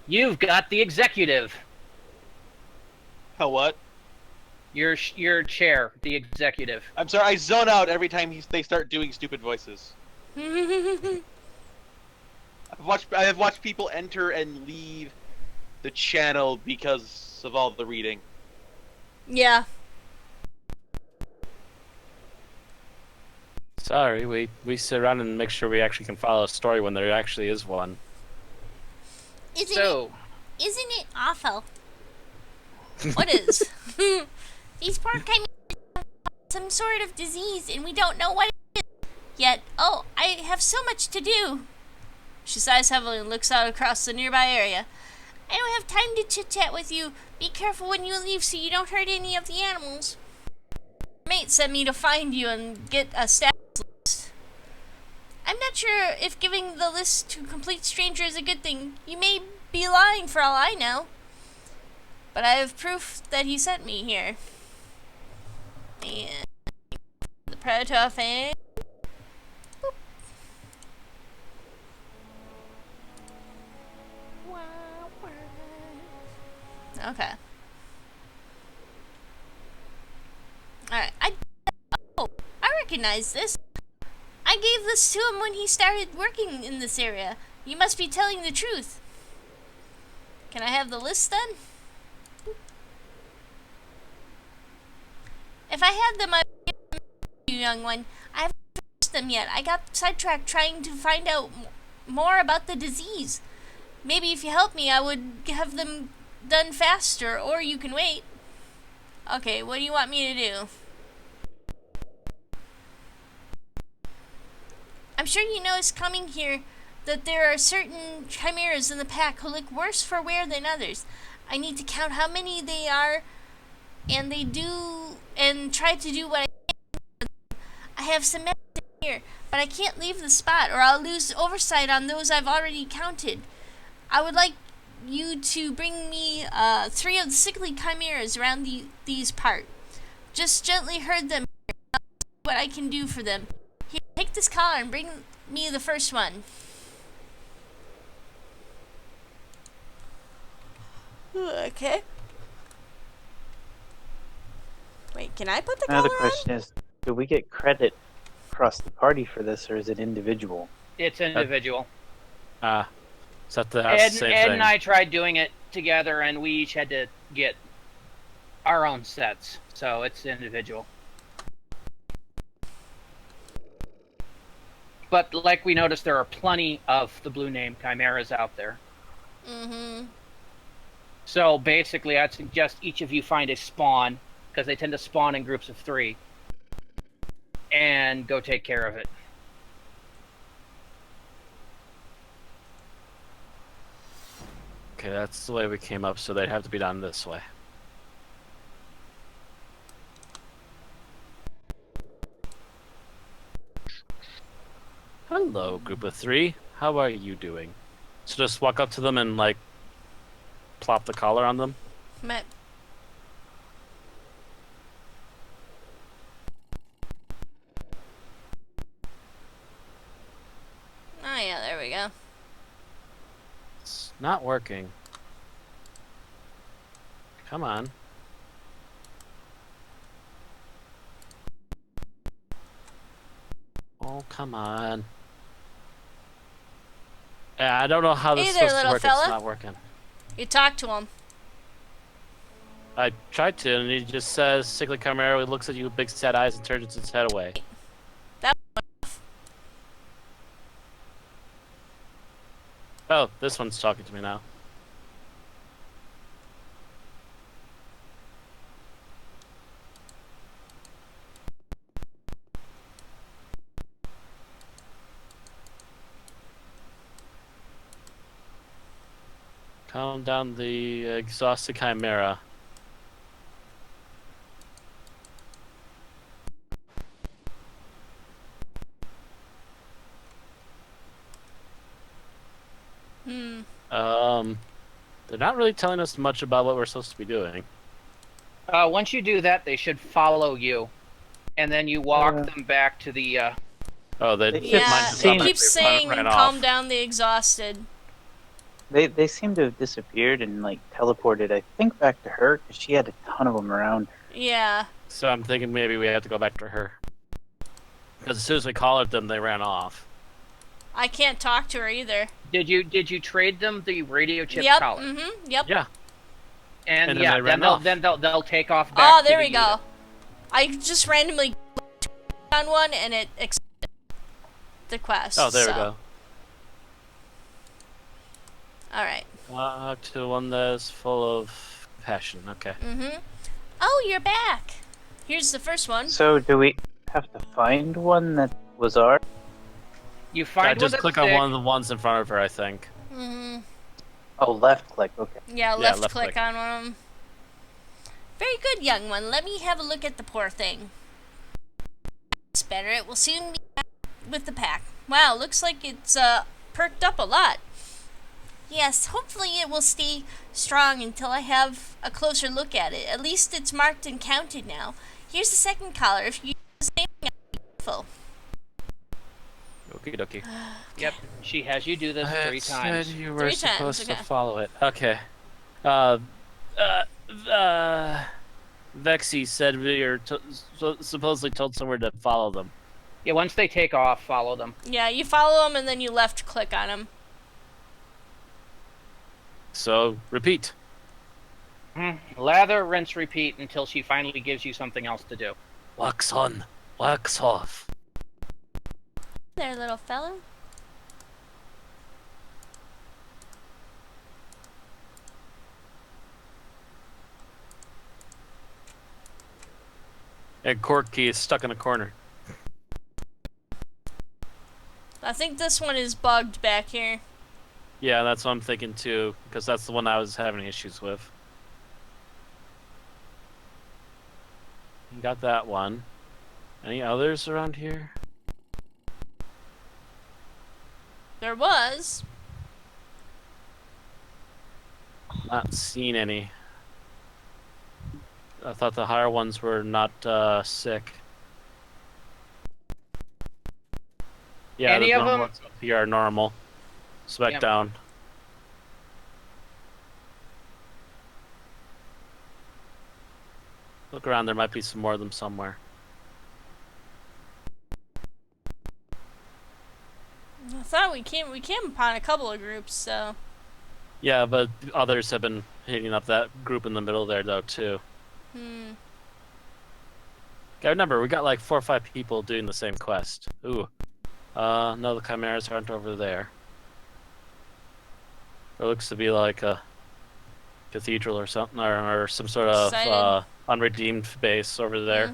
you've got the executive. Hell, what? Your chair, the executive. I'm sorry, I zone out every time they start doing stupid voices. I have watched people enter and leave the channel because of all the reading. Yeah. Sorry, we sit around and make sure we actually can follow a story when there actually is one. Isn't it awful? What is? These poor chimeras have some sort of disease and we don't know what it is yet. Oh, I have so much to do. She sighs heavily and looks out across the nearby area. I don't have time to chit-chat with you. Be careful when you leave so you don't hurt any of the animals. Mate sent me to find you and get a status list. I'm not sure if giving the list to a complete stranger is a good thing. You may be lying for all I know. But I have proof that he sent me here. And the Predator thing. Boop. Okay. Alright, I recognize this. I gave this to him when he started working in this area. You must be telling the truth. Can I have the list then? If I had them, I would give them to you, young one. I haven't finished them yet. I got sidetracked trying to find out more about the disease. Maybe if you help me, I would have them done faster, or you can wait. Okay, what do you want me to do? I'm sure you noticed coming here that there are certain chimeras in the pack who look worse for wear than others. I need to count how many they are, and try to do what I can. I have some medicine here, but I can't leave the spot or I'll lose oversight on those I've already counted. I would like you to bring me 3 of the sickly chimeras around these parts. Just gently herd them here, and I'll see what I can do for them. Here, take this collar and bring me the first one. Okay. Wait, can I put the Now the collar on? question is, do we get credit across the party for this, or is it individual? It's individual. Is that the Ed same and thing? I tried doing it together, and we each had to get our own sets, so it's individual. But like we noticed, there are plenty of the blue name chimeras out there. Mm-hmm. So basically, I'd suggest each of you find a spawn, because they tend to spawn in groups of 3, and go take care of it. Okay, that's the way we came up, so they'd have to be done this way. Hello, group of 3. How are you doing? So just walk up to them and, like, plop the collar on them? Met. Oh yeah, there we go. It's not working. Come on. Oh, come on. Yeah, I don't know how this Hey is there, supposed to little work. fella. It's not working. You talk to him. I tried to, and he just says, Cyclic Chimera looks at you with big sad eyes and turns its head away. Oh, this one's talking to me now. Calm down the exhausted Chimera. They're not really telling us much about what we're supposed to be doing. Once you do that, they should follow you, and then you walk them back to the. Oh, they Yeah, just it got keeps they saying ran calm off. down the exhausted. They seem to have disappeared and like teleported. I think back to her because she had a ton of them around her. Yeah. So I'm thinking maybe we have to go back to her. Because as soon as we collared them, they ran off. I can't talk to her either. Did you trade them the radio chip Yep. collar? Mm-hmm. Yep. Yeah. And then yeah, they ran then off. they'll take off back. Oh, to there the we go. unit. I just randomly on one and it accepted the quest. Oh, there we so. go. Alright. Walk to one that's full of passion. Okay. Mm-hmm. Oh, you're back. Here's the first one. So do we have to find one that was ours? You find I one just that's click on thick. one of the ones in front of her, I think. Mm-hmm. Oh, left click. Okay. Yeah, left left click click. on one of them. Very good, young one. Let me have a look at the poor thing. It's better. It will soon be back with the pack. Wow, looks like it's perked up a lot. Yes, hopefully it will stay strong until I have a closer look at it. At least it's marked and counted now. Here's the second collar. If you use the same thing, I'll be careful. Okie dokie. Yep, she has you do this 3 Said times. you were 3 times, supposed to okay. follow it. Okay. Vexy said we are supposedly told somewhere to follow them. Yeah, once they take off, follow them. Yeah, you follow them and then you left click on them. So, repeat. Lather, rinse, repeat until she finally gives you something else to do. Wax on, wax off. There, little fella. And Corky is stuck in a corner. I think this one is bugged back here. Yeah, that's what I'm thinking too, because that's the one I was having issues with. Got that one. Any others around here? There was. Not seen any. I thought the higher ones were not sick. Yeah, Any the of normal them? ones up here are normal. Spec Yep. down. Look around, there might be some more of them somewhere. I thought we came upon a couple of groups, so. Yeah, but others have been hitting up that group in the middle there though too. Okay, remember, we got like 4 or 5 people doing the same quest. Ooh. No, the chimeras aren't over there. It looks to be like a cathedral or something, or some sort of Excited. unredeemed base over there.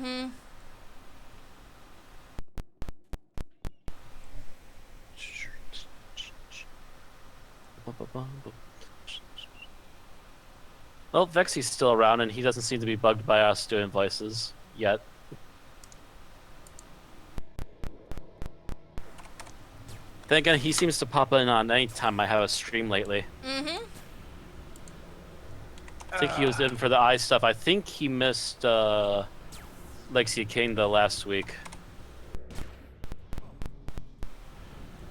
Well, Vexy's still around, and he doesn't seem to be bugged by us doing voices yet. Then again, he seems to pop in on any time I have a stream lately. I think he was in for the eye stuff. I think he missed Lexi King the last week.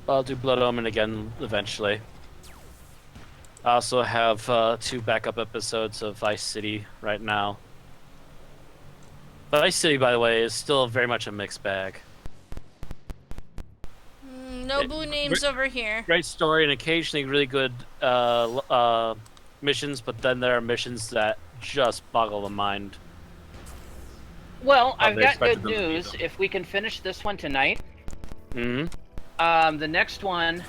I'll do Blood Omen again eventually. I also have 2 backup episodes of Vice City right now. Vice City, by the way, is still very much a mixed bag. No blue names over here. Great story and occasionally really good missions, but then there are missions that just boggle the mind. Well, How I've they got expected good them to be, news. though. If we can finish this one tonight, Mm-hmm. the next one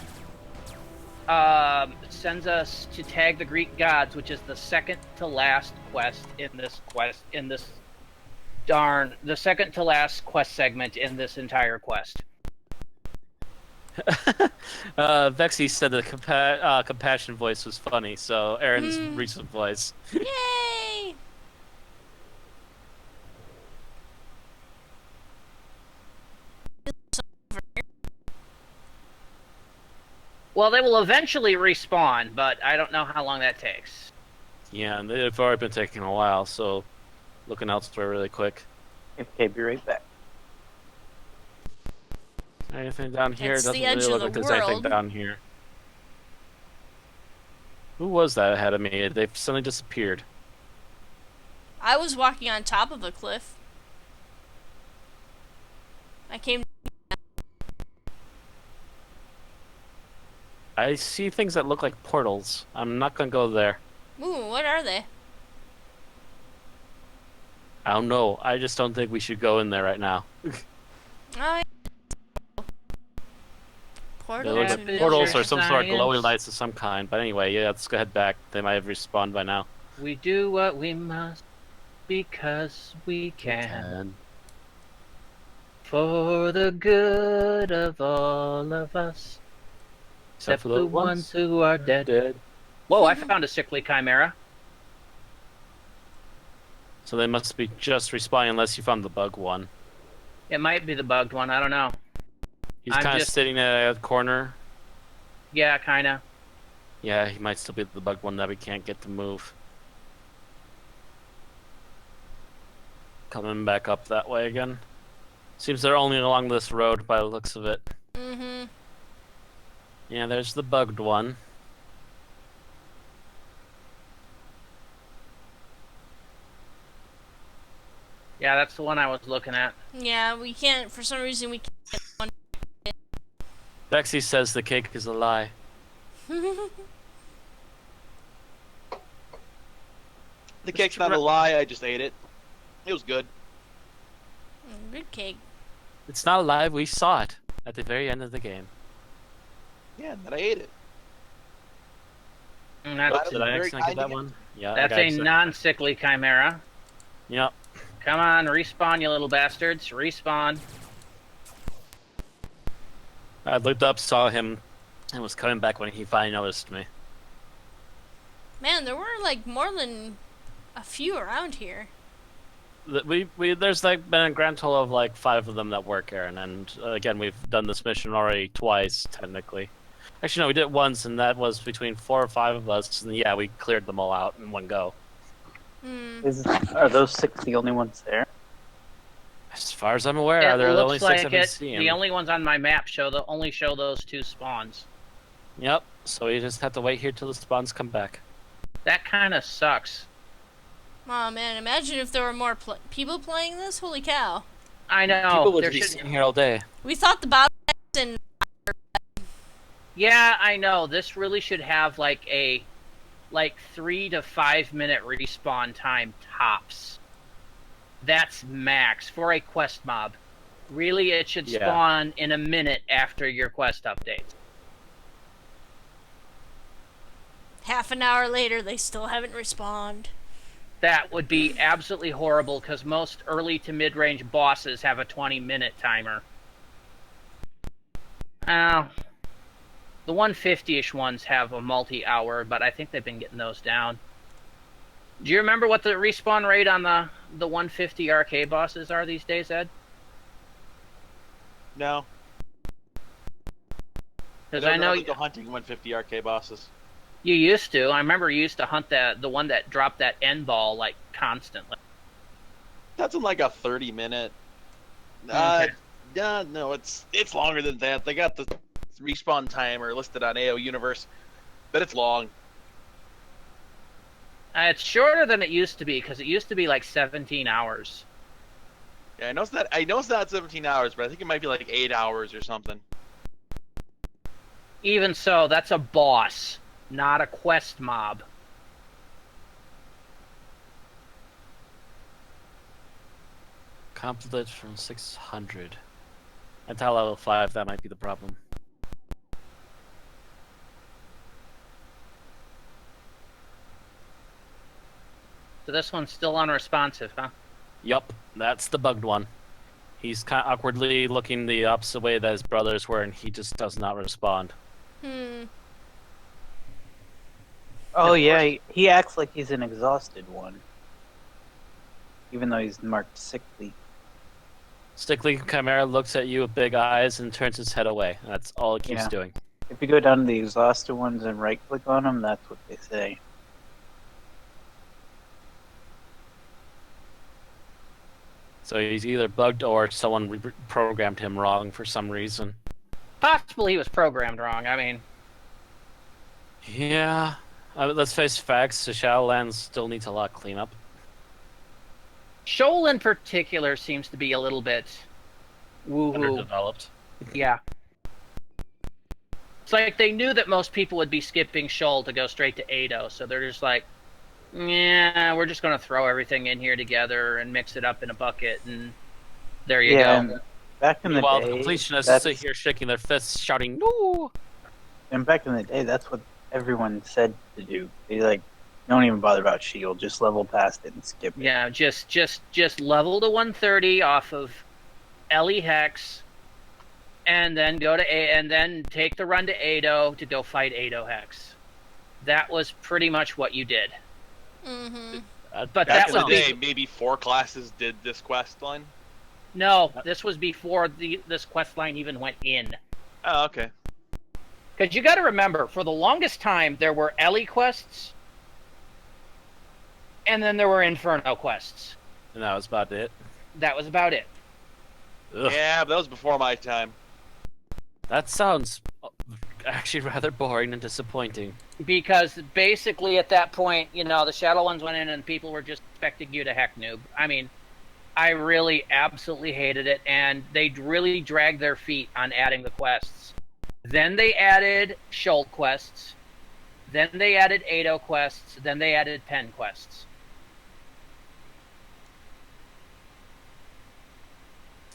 sends us to tag the Greek gods, which is the second to last quest in this the second to last quest segment in this entire quest. Vexy said the compassion voice was funny, so Aaron's recent voice. Yay! Well, they will eventually respawn, but I don't know how long that takes. Yeah, and they've already been taking a while, so looking elsewhere really quick. Okay, be right back. Anything down here? It's the Doesn't edge really of look the like there's anything world. down here. Who was that ahead of me? They've suddenly disappeared. I was walking on top of a cliff. I came. I see things that look like portals. I'm not gonna go there. Ooh, what are they? I don't know. I just don't think we should go in there right now. Oh, They portal look to like Rapid portals or Sure some sort of glowing science. lights of some kind. But anyway, yeah, let's go head back. They might have respawned by now. We do what we must because we can. For the good of all of us. Except for the ones who are dead. Whoa, I found a sickly chimera. So they must be just respawning unless you found the bug one. It might be the bugged one, I don't know. He's I'm kind of just- sitting at a corner. Yeah, kinda. Yeah, he might still be the bug one that we can't get to move. Coming back up that way again. Seems they're only along this road by the looks of it. Yeah, there's the bugged one. Yeah, that's the one I was looking at. Yeah, we can't. For some reason, we can't. Bexy says the cake is a lie. The cake's not a lie. I just ate it. It was good. Good cake. It's not a lie. We saw it at the very end of the game. Yeah, and then I ate it. And But that's, Did I very accidentally get that kind one? Yeah. that's I a non-sickly chimera. Yep. Come on, respawn, you little bastards. Respawn. I looked up, saw him, and was coming back when he finally noticed me. Man, there were like more than a few around here. There's like been a grand total of like 5 of them that work, Aaron, and again we've done this mission already twice technically. Actually, no, we did it once, and that was between 4 or 5 of us, and yeah, we cleared them all out in one go. Are those 6 the only ones there? As far as I'm aware, It they're the only looks 6 like I've been it. seeing. The only ones on my map only show those 2 spawns. Yep. So we just have to wait here till the spawns come back. That kind of sucks. Oh man, imagine if there were more people playing this. Holy cow! I know. People would there be should- sitting here all day. We thought the bottlenecks and Yeah, I know. This really should have like 3 to 5 minute respawn time tops. That's max for a quest mob. Really, it should Yeah. spawn in a minute after your quest updates. Half an hour later, they still haven't respawned. That would be absolutely horrible because most early to mid-range bosses have a 20-minute timer. The 150-ish ones have a multi-hour, but I think they've been getting those down. Do you remember what the respawn rate on the 150 arcade bosses are these days, Ed? No. Because I know go hunting 150 arcade bosses. you used to. I remember you used to hunt the one that dropped that end ball like constantly. That's in like a 30-minute. Okay. No, it's longer than that. They got the respawn timer listed on AO Universe, but it's long. It's shorter than it used to be because it used to be like 17 hours. Yeah, I know it's not 17 hours, but I think it might be like 8 hours or something. Even so, that's a boss, not a quest mob. Complete from 600. Until level 5, that might be the problem. So this one's still unresponsive, huh? Yup, that's the bugged one. He's kind of awkwardly looking the opposite way that his brothers were, and he just does not respond. Oh yeah, he acts like he's an exhausted one, even though he's marked sickly. Stickly Chimera looks at you with big eyes and turns his head away. That's all it keeps Yeah. doing. If you go down to the exhausted ones and right-click on them, that's what they say. So he's either bugged or someone programmed him wrong for some reason. Possibly he was programmed wrong. I mean, Yeah. Let's face facts, the Shadowlands still needs a lot of cleanup. Shoal in particular seems to be a little bit woohoo. Underdeveloped. Yeah. It's like they knew that most people would be skipping Shoal to go straight to Ado, so they're just like, yeah, we're just going to throw everything in here together and mix it up in a bucket, and there you go. And back in the While day, the completionists that's- sit here shaking their fists, shouting, "No!" and back in the day, that's what everyone said to do. They like don't even bother about Shield, just level past it and skip it. Yeah, just level to 130 off of Ellie Hex, and then go to and then take the run to Ado to go fight Ado Hex. That was pretty much what you did. But Back that in was the day, maybe 4 classes did this quest line. no. This was before this quest line even went in. Oh, okay. Because you got to remember, for the longest time, there were Ellie quests, and then there were Inferno quests. And that was about it. That was about it. Ugh. Yeah, but that was before my time. That sounds actually rather boring and disappointing. Because basically, at that point, you know, the Shadow ones went in, and people were just expecting you to heck noob. I mean, I really absolutely hated it, and they really dragged their feet on adding the quests. Then they added Shoal quests. Then they added Ado quests. Then they added Pen quests.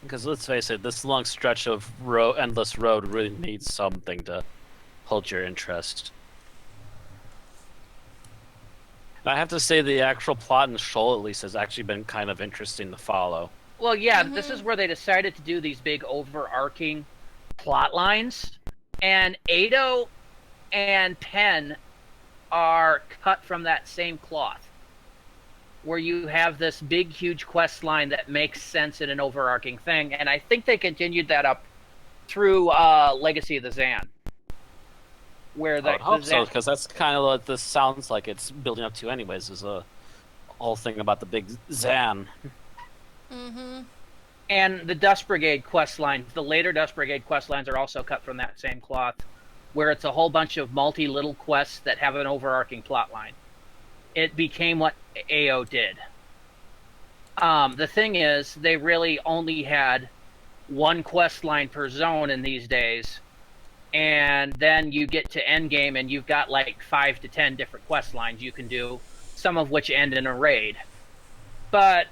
Because let's face it, this long stretch of endless road really needs something to hold your interest. I have to say the actual plot in Shoal at least has actually been kind of interesting to follow. Well, yeah, this is where they decided to do these big overarching plot lines. And Ado and Pen are cut from that same cloth, where you have this big, huge quest line that makes sense in an overarching thing. And I think they continued that up through Legacy of the Zan. Where I would hope so, because that's kind of what this sounds like it's building up to anyways, is a whole thing about the big Zan. And the Dust Brigade quest lines, the later Dust Brigade quest lines are also cut from that same cloth, where it's a whole bunch of multi-little quests that have an overarching plot line. It became what AO did. The thing is, they really only had one quest line per zone in these days, and then you get to endgame and you've got like 5 to 10 different quest lines you can do, some of which end in a raid. But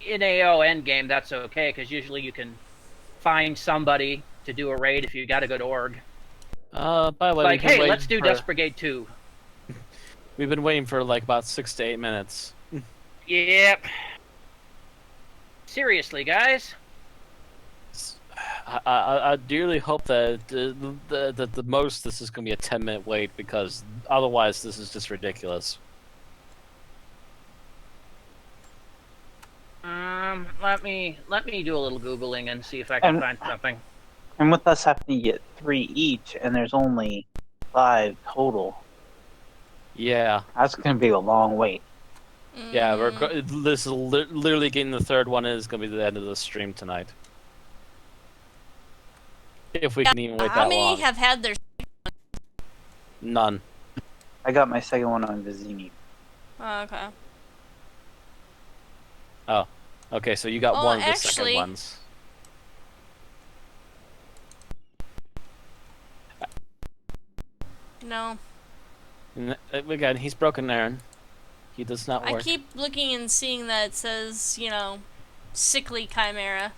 in AO endgame, that's okay, because usually you can find somebody to do a raid if you got a good org. By the way, Like, hey, let's do Dust Brigade 2. We've been waiting for like about 6 to 8 minutes. Yep. Seriously, guys. I dearly hope that the most this is going to be a 10-minute wait, because otherwise this is just ridiculous. Let me do a little Googling and see if I can find something. And with us having to get 3 each, and there's only 5 total. Yeah. That's going to be a long wait. Yeah, this is literally getting the third one is going to be the end of the stream tonight. If we can even wait that long. How many have had their... None. I got my second one on Vizini. Oh, okay. Oh. Okay, so you got one of the second ones. No. Again, he's broken, Aaron. He does not work. I keep looking and seeing that it says, you know, sickly chimera.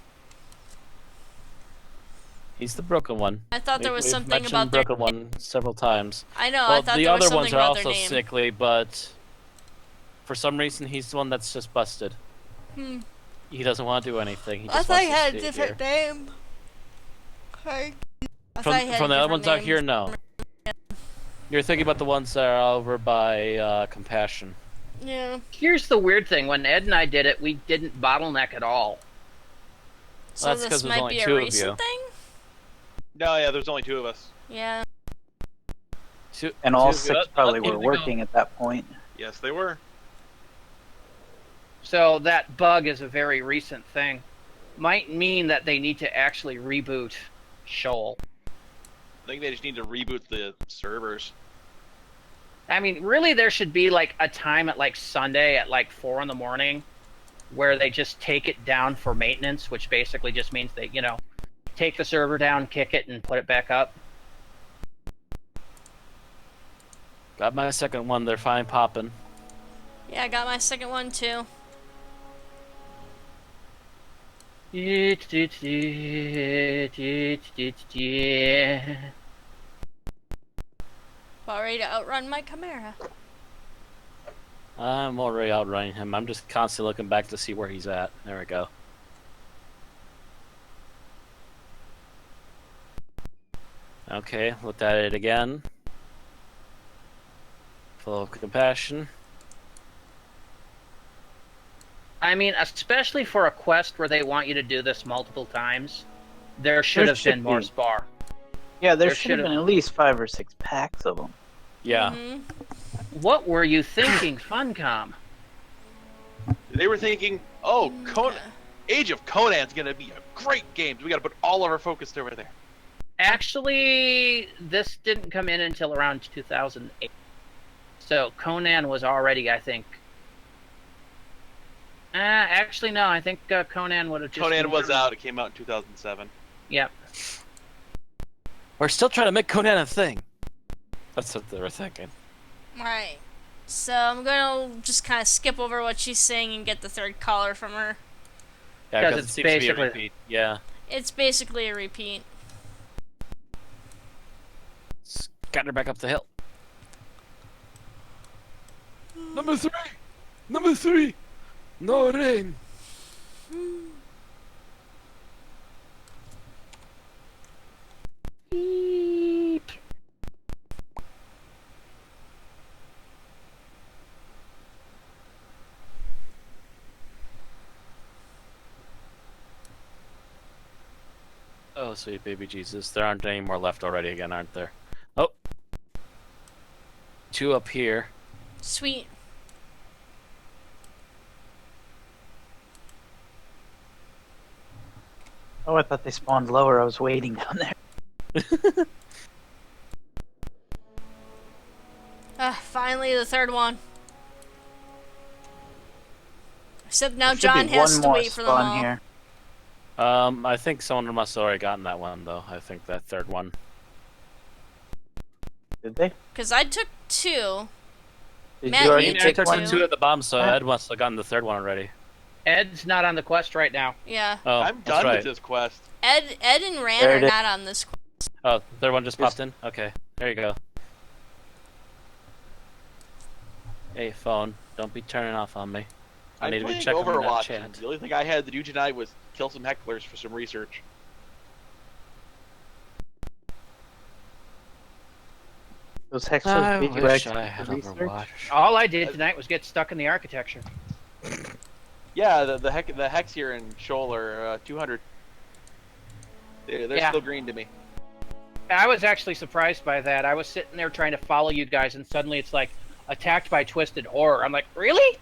He's the broken one. I thought there was something mentioned about their broken one several times. I know, Well, I thought the there was other something ones are about their also name. sickly, but for some reason he's the one that's just busted. He doesn't want to do anything. He just I thought he wants had to a stay different here. name. From the other ones out here, no. You're thinking about the ones that are over by Compassion. Yeah. Here's the weird thing: when Ed and I did it, we didn't bottleneck at all. So that's because this there's might only be a 2 of recent you. thing? No, yeah, there's only 2 of us. Yeah. And all Two- 6 probably were working at that point. Yes, they were. So that bug is a very recent thing. Might mean that they need to actually reboot Shoal. I think they just need to reboot the servers. I mean, really, there should be like a time at like Sunday at like 4 in the morning where they just take it down for maintenance, which basically just means they, you know, take the server down, kick it, and put it back up. Got my second one. They're fine popping. Yeah, I got my second one too. About ready to outrun my chimera. I'm already outrunning him. I'm just constantly looking back to see where he's at. There we go. Okay, looked at it again. Full of compassion. I mean, especially for a quest where they want you to do this multiple times, there should have been more spar. Yeah, there should have been at least 5 or 6 packs of them. Yeah. What were you thinking, Funcom? They were thinking, oh, Age of Conan's gonna be a great game. We gotta put all of our focus over there. Actually, this didn't come in until around 2008. So Conan was already, I think... actually, no, I think Conan would have just... Conan was out. It came out in 2007. Yep. We're still trying to make Conan a thing. That's what they were thinking. Alright. So I'm gonna just kind of skip over what she's saying and get the third caller from her. Yeah, because it seems to be a repeat. Yeah. It's basically a repeat. Got her back up the hill. Number 3! Number 3! No rain! Beep. Oh, sweet baby Jesus. There aren't any more left already again, aren't there? Oh. 2 up here. Sweet. Oh, I thought they spawned lower. I was waiting down there. Finally the third one. Except now There should John be has one to more wait for them all. spawn here. I think someone must have already gotten that one, though. I think that third one. Did they? Because I took 2. Did Matt, you already you I took took take one? 2 at the bomb, so Ed must have gotten the third one already. Ed's not on the quest right now. Yeah. Oh, I'm that's done right. with this quest. Ed and Ran There are it is. not on this. Oh, third one just Just- popped in? Okay, there you go. Hey, phone, don't be turning off on me. I I'm need to be playing checking that Overwatch, chat. and the only thing I had to do tonight was kill some hecklers for some research. Those I hexers beat you wish actually I had for research? Overwatch. All I did tonight was get stuck in the architecture. Yeah, the hex here in Shoal are 200. They're Yeah. still green to me. I was actually surprised by that. I was sitting there trying to follow you guys, and suddenly it's like, attacked by twisted horror. I'm like, really?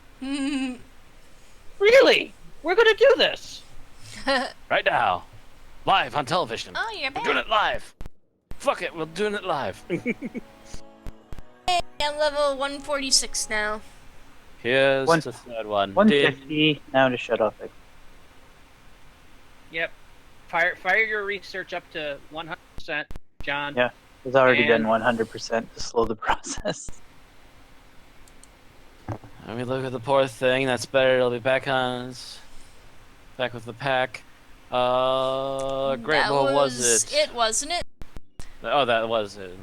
Really? We're gonna do this? Right now, live on television. Oh, you're We're doing back. it live. Fuck it, we're doing it live. I'm level 146 now. Here's One- the third one. 150 now to shut off it. Yep. Fire your research up to 100%, John. Yeah. It's already And- done 100% to slow the process. I mean, look at the poor thing. That's better. It'll be back back with the pack. Great. That What was it? It wasn't it? Oh, that was it.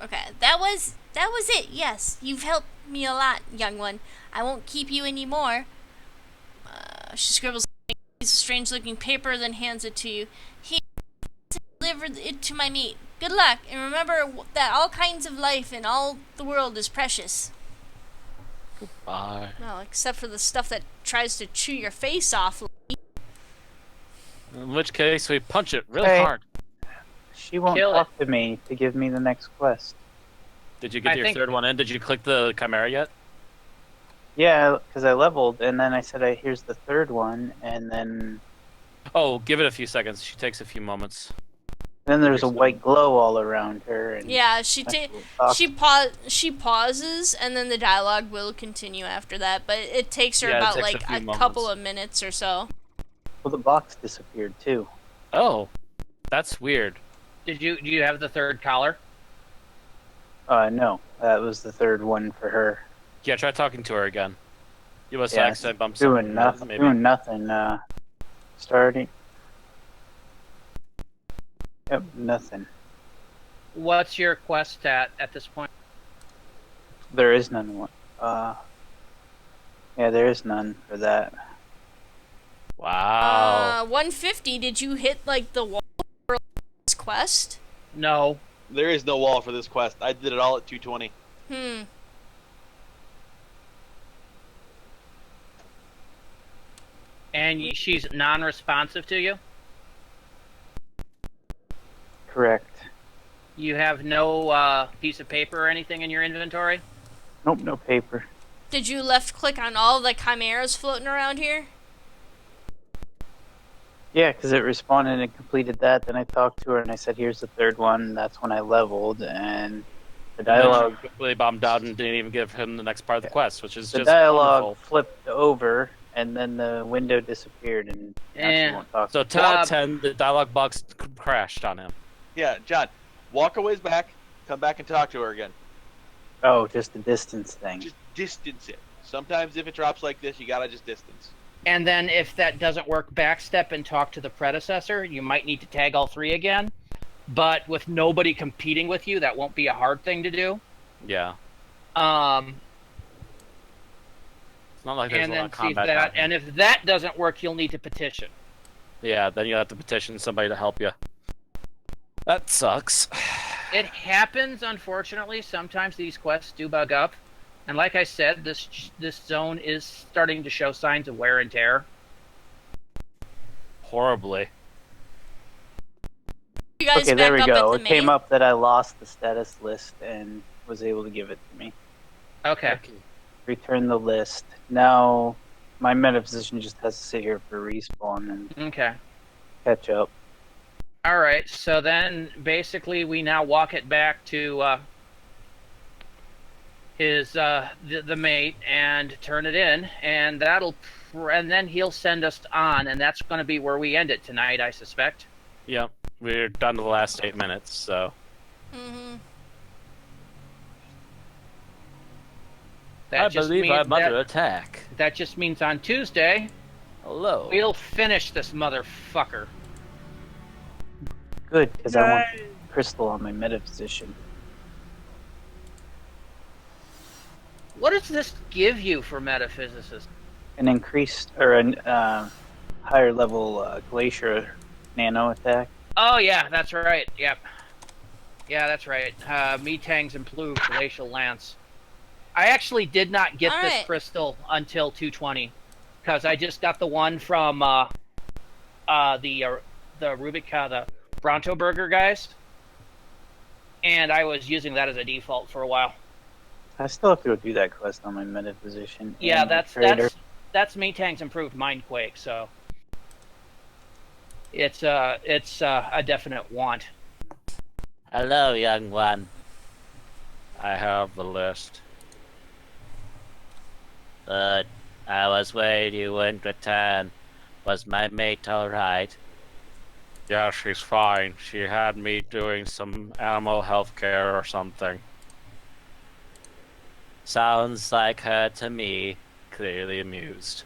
Okay, that was it. Yes, you've helped me a lot, young one. I won't keep you anymore. She scribbles a piece of strange-looking paper, then hands it to you. Here, deliver it to my mate. Good luck, and remember that all kinds of life in all the world is precious. Bye. Well, except for the stuff that tries to chew your face off. In which case, we punch it really Hey. hard. She won't Kill talk to me to give me the next quest. Did you get I your think- third one in? Did you click the chimera yet? Yeah, because I leveled, and then I said, here's the third one, and then Oh, give it a few seconds. She takes a few moments. there's a white glow all around her. And Yeah, talk. she pauses, and then the dialogue will continue after that. But it takes her Yeah, it about takes a like few a couple moments. of minutes or so. Well, the box disappeared too. Oh, that's weird. Do you have the third collar? No, that was the third one for her. Yeah, try talking to her again. You must Yeah, accidentally bump Doing something, nothing. maybe. Doing nothing. Starting. Yep, nothing. What's your quest at this point? There is none. Yeah, there is none for that. Wow. 150. Did you hit like the wall for this quest? No. There is no wall for this quest. I did it all at 220. And she's non-responsive to you? Correct. You have no piece of paper or anything in your inventory? Nope, no paper. Did you left click on all the chimeras floating around here? Yeah, because it responded and completed that. Then I talked to her and I said, "Here's the third one." That's when I leveled, and the And then dialogue. she quickly bombed out and didn't even give him the next part of the quest, which is The just dialogue wonderful. flipped over, and then the window disappeared, and now Eh. she won't talk. So 10 out of 10, the dialogue box crashed on him. Yeah, John, walk a ways back, come back and talk to her again. Oh, just a distance thing. Just distance it. Sometimes if it drops like this, you gotta just distance. And then if that doesn't work, backstep and talk to the predecessor. You might need to tag all three again. But with nobody competing with you, that won't be a hard thing to do. Yeah. Um, It's not like there's and a lot then of see combat. that. down here. And if that doesn't work, you'll need to petition. Yeah, then you have to petition somebody to help you. That sucks. It happens, unfortunately. Sometimes these quests do bug up. And like I said, this zone is starting to show signs of wear and tear. Horribly. You guys Okay, there we back go. up at It the came main? up that I lost the status list and was able to give it to me. Okay. Return the list. Now, my meta position just has to sit here for respawn and Okay. catch up. All right. So then, basically, we now walk it back to his the mate and turn it in, and and then he'll send us on, and that's going to be where we end it tonight, I suspect. Yep. We're down to the last 8 minutes, so. Mm-hmm. I believe I'm under attack. That just means on Tuesday, Hello. we'll finish this motherfucker. Good, because I want crystal on my meta position. What does this give you for metaphysicists? An increased or a higher level glacier nano attack. Oh yeah, that's right. Yep. Yeah, that's right. Metang's improved glacial lance. I actually did not get this crystal until 220, because I just got the one from the Rubik, the Bronto Burger guys, and I was using that as a default for a while. I still have to go do that quest on my meta position. Yeah, that's Metang's improved Mindquake, so it's a definite want. Hello, young one. I have the list. But I was worried you wouldn't return. Was my mate alright? Yeah, she's fine. She had me doing some animal health care or something. Sounds like her to me. Clearly amused.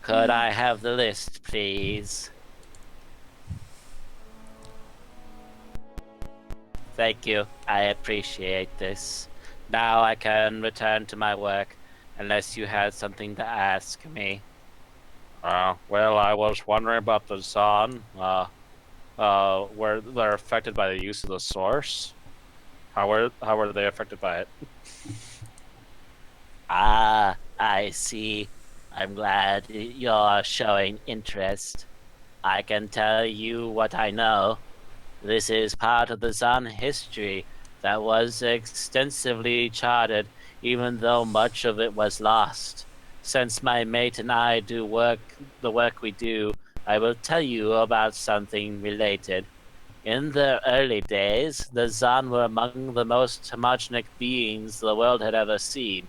Could I have the list, please? Thank you. I appreciate this. Now I can return to my work, unless you had something to ask me. Well, I was wondering about the Zon. Were they're affected by the use of the source? How were they affected by it? Ah, I see. I'm glad you're showing interest. I can tell you what I know. This is part of the Zon history that was extensively charted, even though much of it was lost. Since my mate and I do the work we do, I will tell you about something related. In the early days, the Zon were among the most homogenic beings the world had ever seen.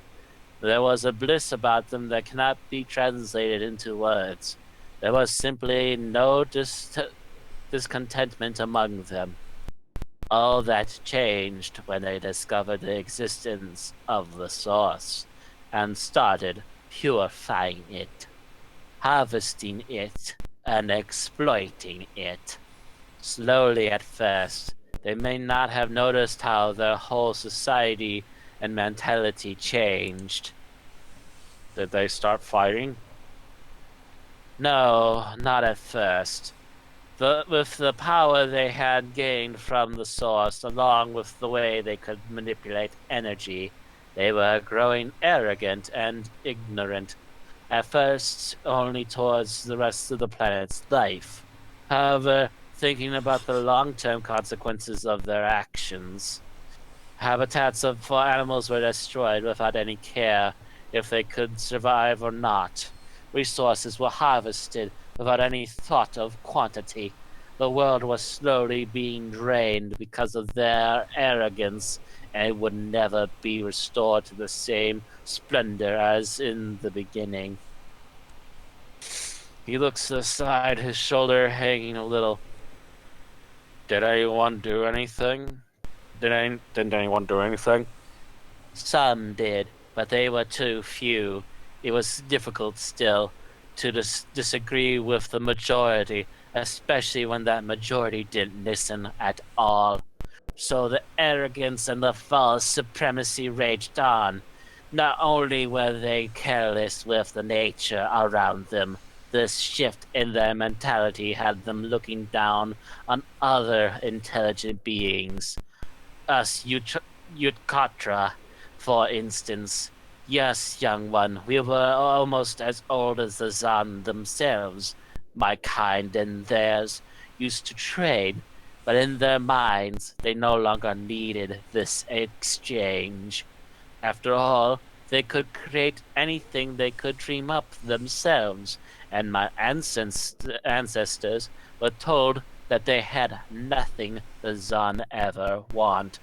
There was a bliss about them that cannot be translated into words. There was simply no discontentment among them. All that changed when they discovered the existence of the source and started purifying it, harvesting it, and exploiting it. Slowly at first, they may not have noticed how their whole society and mentality changed. Did they start fighting? No, not at first. With the power they had gained from the source, along with the way they could manipulate energy, they were growing arrogant and ignorant. At first, only towards the rest of the planet's life. However, thinking about the long-term consequences of their actions. Habitats for animals were destroyed without any care if they could survive or not. Resources were harvested without any thought of quantity. The world was slowly being drained because of their arrogance, and it would never be restored to the same splendor as in the beginning. He looks aside, his shoulder hanging a little. Did anyone do anything? Didn't anyone do anything? Some did, but they were too few. It was difficult still to disagree with the majority, especially when that majority didn't listen at all. So the arrogance and the false supremacy raged on. Not only were they careless with the nature around them, this shift in their mentality had them looking down on other intelligent beings. Us Yutkatra, for instance. Yes, young one, we were almost as old as the Zon themselves. My kind and theirs used to trade, but in their minds they no longer needed this exchange. After all, they could create anything they could dream up themselves, and my ancestors were told that they had nothing the Zon ever want,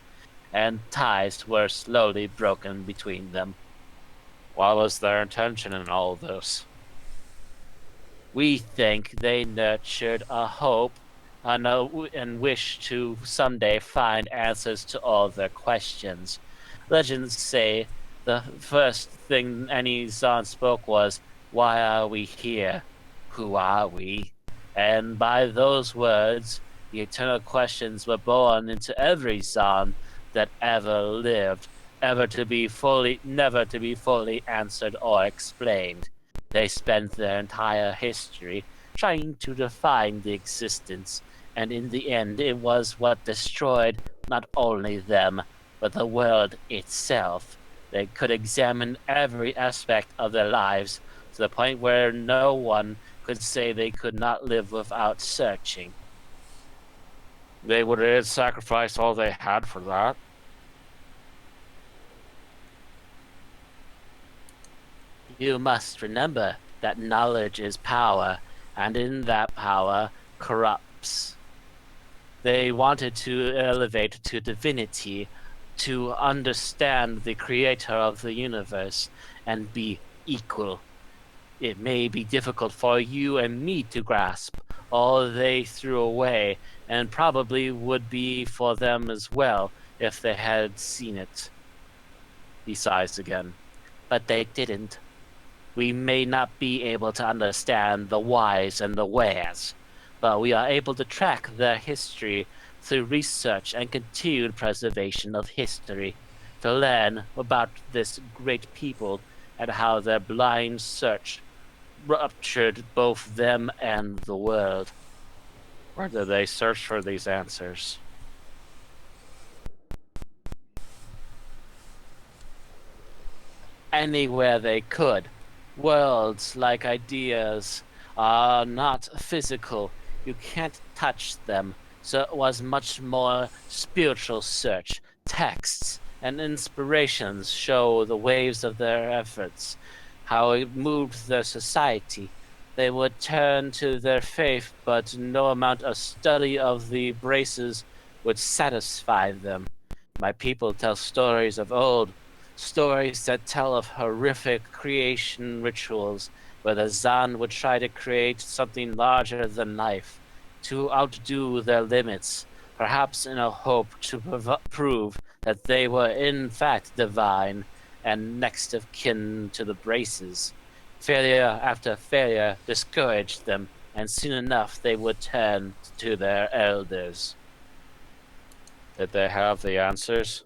and ties were slowly broken between them. What was their intention in all this? We think they nurtured a hope and wish to someday find answers to all their questions. Legends say The first thing any Zan spoke was, "Why are we here? Who are we?" And by those words, the eternal questions were born into every Zan that ever lived, never to be fully answered or explained. They spent their entire history trying to define the existence, and in the end, it was what destroyed not only them, but the world itself. They could examine every aspect of their lives to the point where no one could say they could not live without searching. They would have sacrificed all they had for that. You must remember that knowledge is power, and in that power corrupts. They wanted to elevate to divinity, to understand the creator of the universe, and be equal. It may be difficult for you and me to grasp all they threw away, and probably would be for them as well if they had seen it. He sighs again. But they didn't. We may not be able to understand the whys and the wheres, but we are able to track their history through research and continued preservation of history, to learn about this great people and how their blind search ruptured both them and the world. Where did they search for these answers? Anywhere they could. Worlds, like ideas, are not physical. You can't touch them. So it was much more spiritual search. Texts and inspirations show the waves of their efforts, how it moved their society. They would turn to their faith, but no amount of study of the braces would satisfy them. My people tell stories of old, stories that tell of horrific creation rituals where the Zan would try to create something larger than life, to outdo their limits, perhaps in a hope to prove that they were in fact divine and next of kin to the braces. Failure after failure discouraged them, and soon enough they would turn to their elders. Did they have the answers?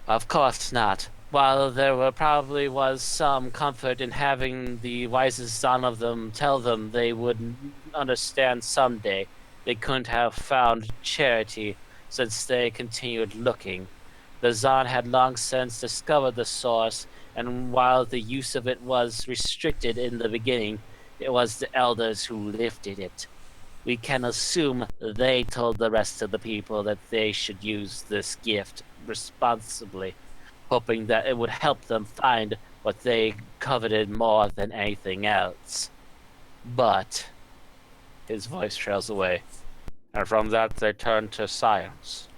Of course not. While probably was some comfort in having the wisest son of them tell them they would understand someday, they couldn't have found charity since they continued looking. The Zan had long since discovered the source, and while the use of it was restricted in the beginning, it was the elders who lifted it. We can assume they told the rest of the people that they should use this gift responsibly, hoping that it would help them find what they coveted more than anything else. But his voice trails away, and from that they turn to science.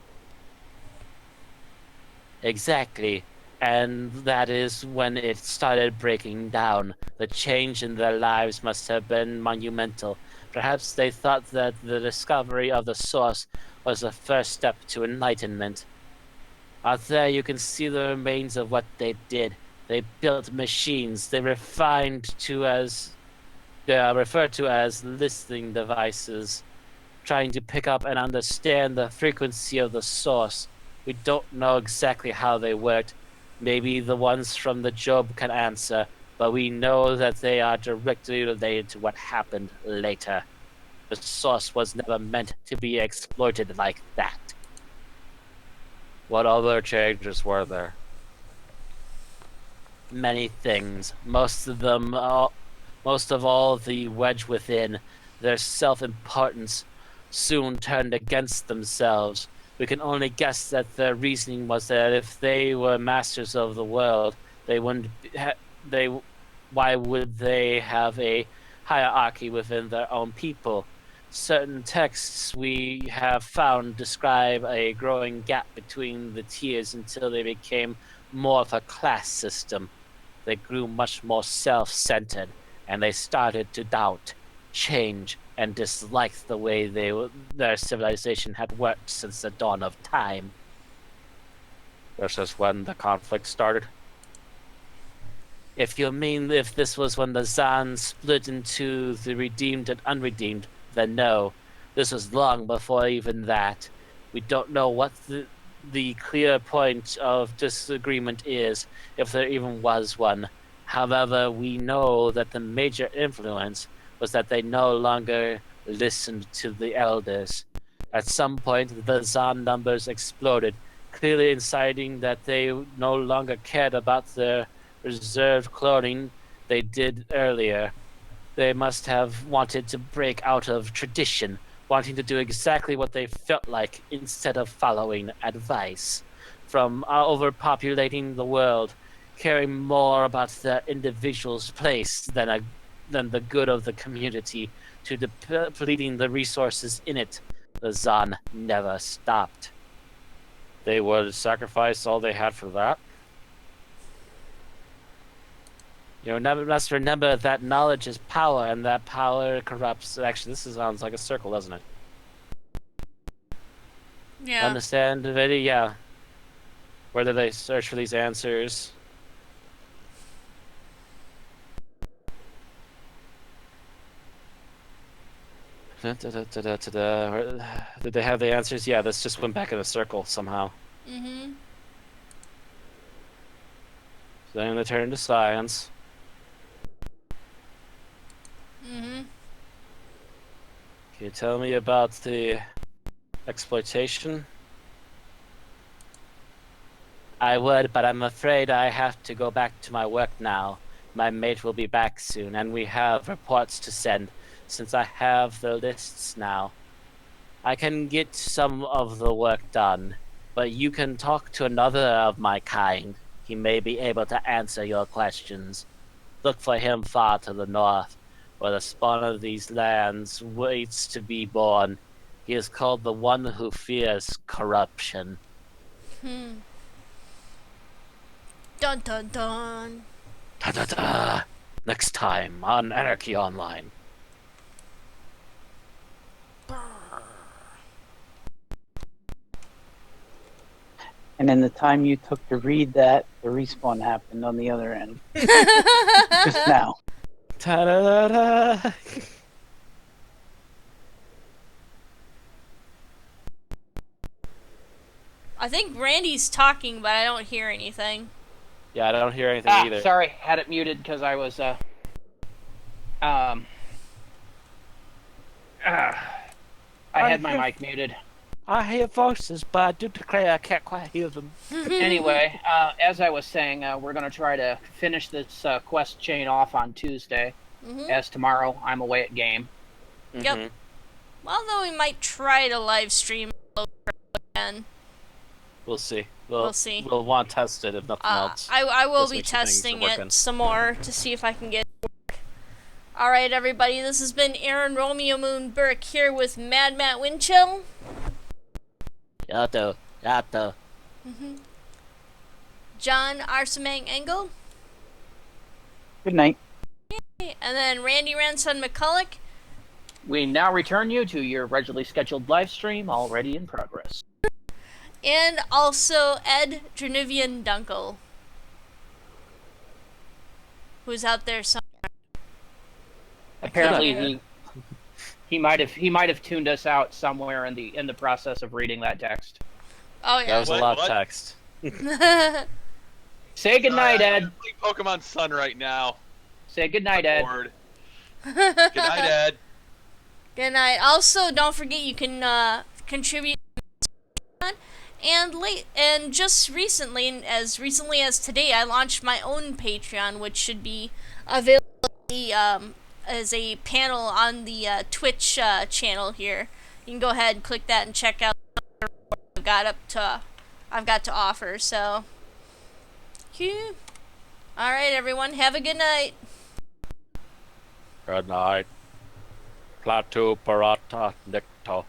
Exactly. And that is when it started breaking down. The change in their lives must have been monumental. Perhaps they thought that the discovery of the source was the first step to enlightenment. Out there you can see the remains of what they did. They built machines they they are referred to as listening devices, trying to pick up and understand the frequency of the source. We don't know exactly how they worked. Maybe the ones from the Job can answer, but we know that they are directly related to what happened later. The source was never meant to be exploited like that. What other changes were there? Many things. Most of all, the wedge within, their self-importance, soon turned against themselves. We can only guess that their reasoning was that if they were masters of the world, they wouldn't. They, why would they have a hierarchy within their own people? Certain texts we have found describe a growing gap between the tiers until they became more of a class system. They grew much more self-centered, and they started to doubt, change, and dislike the way their civilization had worked since the dawn of time. This is when the conflict started. If you mean if this was when the Zan split into the redeemed and unredeemed, then no. This was long before even that. We don't know what the clear point of disagreement is, if there even was one. However, we know that the major influence was that they no longer listened to the elders. At some point, the Zan numbers exploded, clearly inciting that they no longer cared about their reserved cloning they did earlier. They must have wanted to break out of tradition, wanting to do exactly what they felt like instead of following advice. From overpopulating the world, caring more about their individual's place than the good of the community, to depleting the resources in it, the Zan never stopped. They would sacrifice all they had for that. You must remember that knowledge is power, and that power corrupts. Actually, this sounds like a circle, doesn't it? Yeah. Understand, Vidi? Yeah. Where do they search for these answers? Did they have the answers? Yeah, this just went back in a circle somehow. Mm-hmm. Then they turn to science. Mm-hmm. Can you tell me about the exploitation? I would, but I'm afraid I have to go back to my work now. My mate will be back soon, and we have reports to send, since I have the lists now. I can get some of the work done, but you can talk to another of my kind. He may be able to answer your questions. Look for him far to the north, where the spawn of these lands waits to be born. He is called the One Who Fears Corruption. Dun dun dun. Ta-da-da! Next time on Anarchy Online. And in the time you took to read that, the respawn happened on the other end. Just now. Ta-da-da-da! I think Randy's talking, but I don't hear anything. Yeah, I don't hear anything either. Sorry, had it muted because I was I had my mic muted. I hear voices, but I do declare I can't quite hear them. Anyway, as I was saying, we're going to try to finish this quest chain off on Tuesday, as tomorrow I'm away at game. Yep. Although we might try to live stream again. We'll see. We'll see. We'll want to test it if nothing else. I will Just be make sure things are testing working. it some more to see if I can get it to work. Alright, everybody, this has been Aaron Romeo Moon Burke here with Mad Matt Winchell. Yutto. John Arsamang Engel. Good night. And then Randy Ranson McCulloch. We now return you to your regularly scheduled live stream, already in progress. And also Ed Drenivian Dunkel, who's out there somewhere. Apparently, he might have tuned us out somewhere in the process of reading that text. Oh yeah. That was a lot of text. Say goodnight, Ed. I'm playing Pokemon Sun right now. Say goodnight, Ed. Bored. Good night, Ed. Good night. Also, don't forget you can contribute. And just recently as today, I launched my own Patreon, which should be available as a panel on the Twitch channel here. You can go ahead and click that and check out what I've got to offer. So, phew. All right, everyone, have a good night. Good night. Plateau Parata Nicto.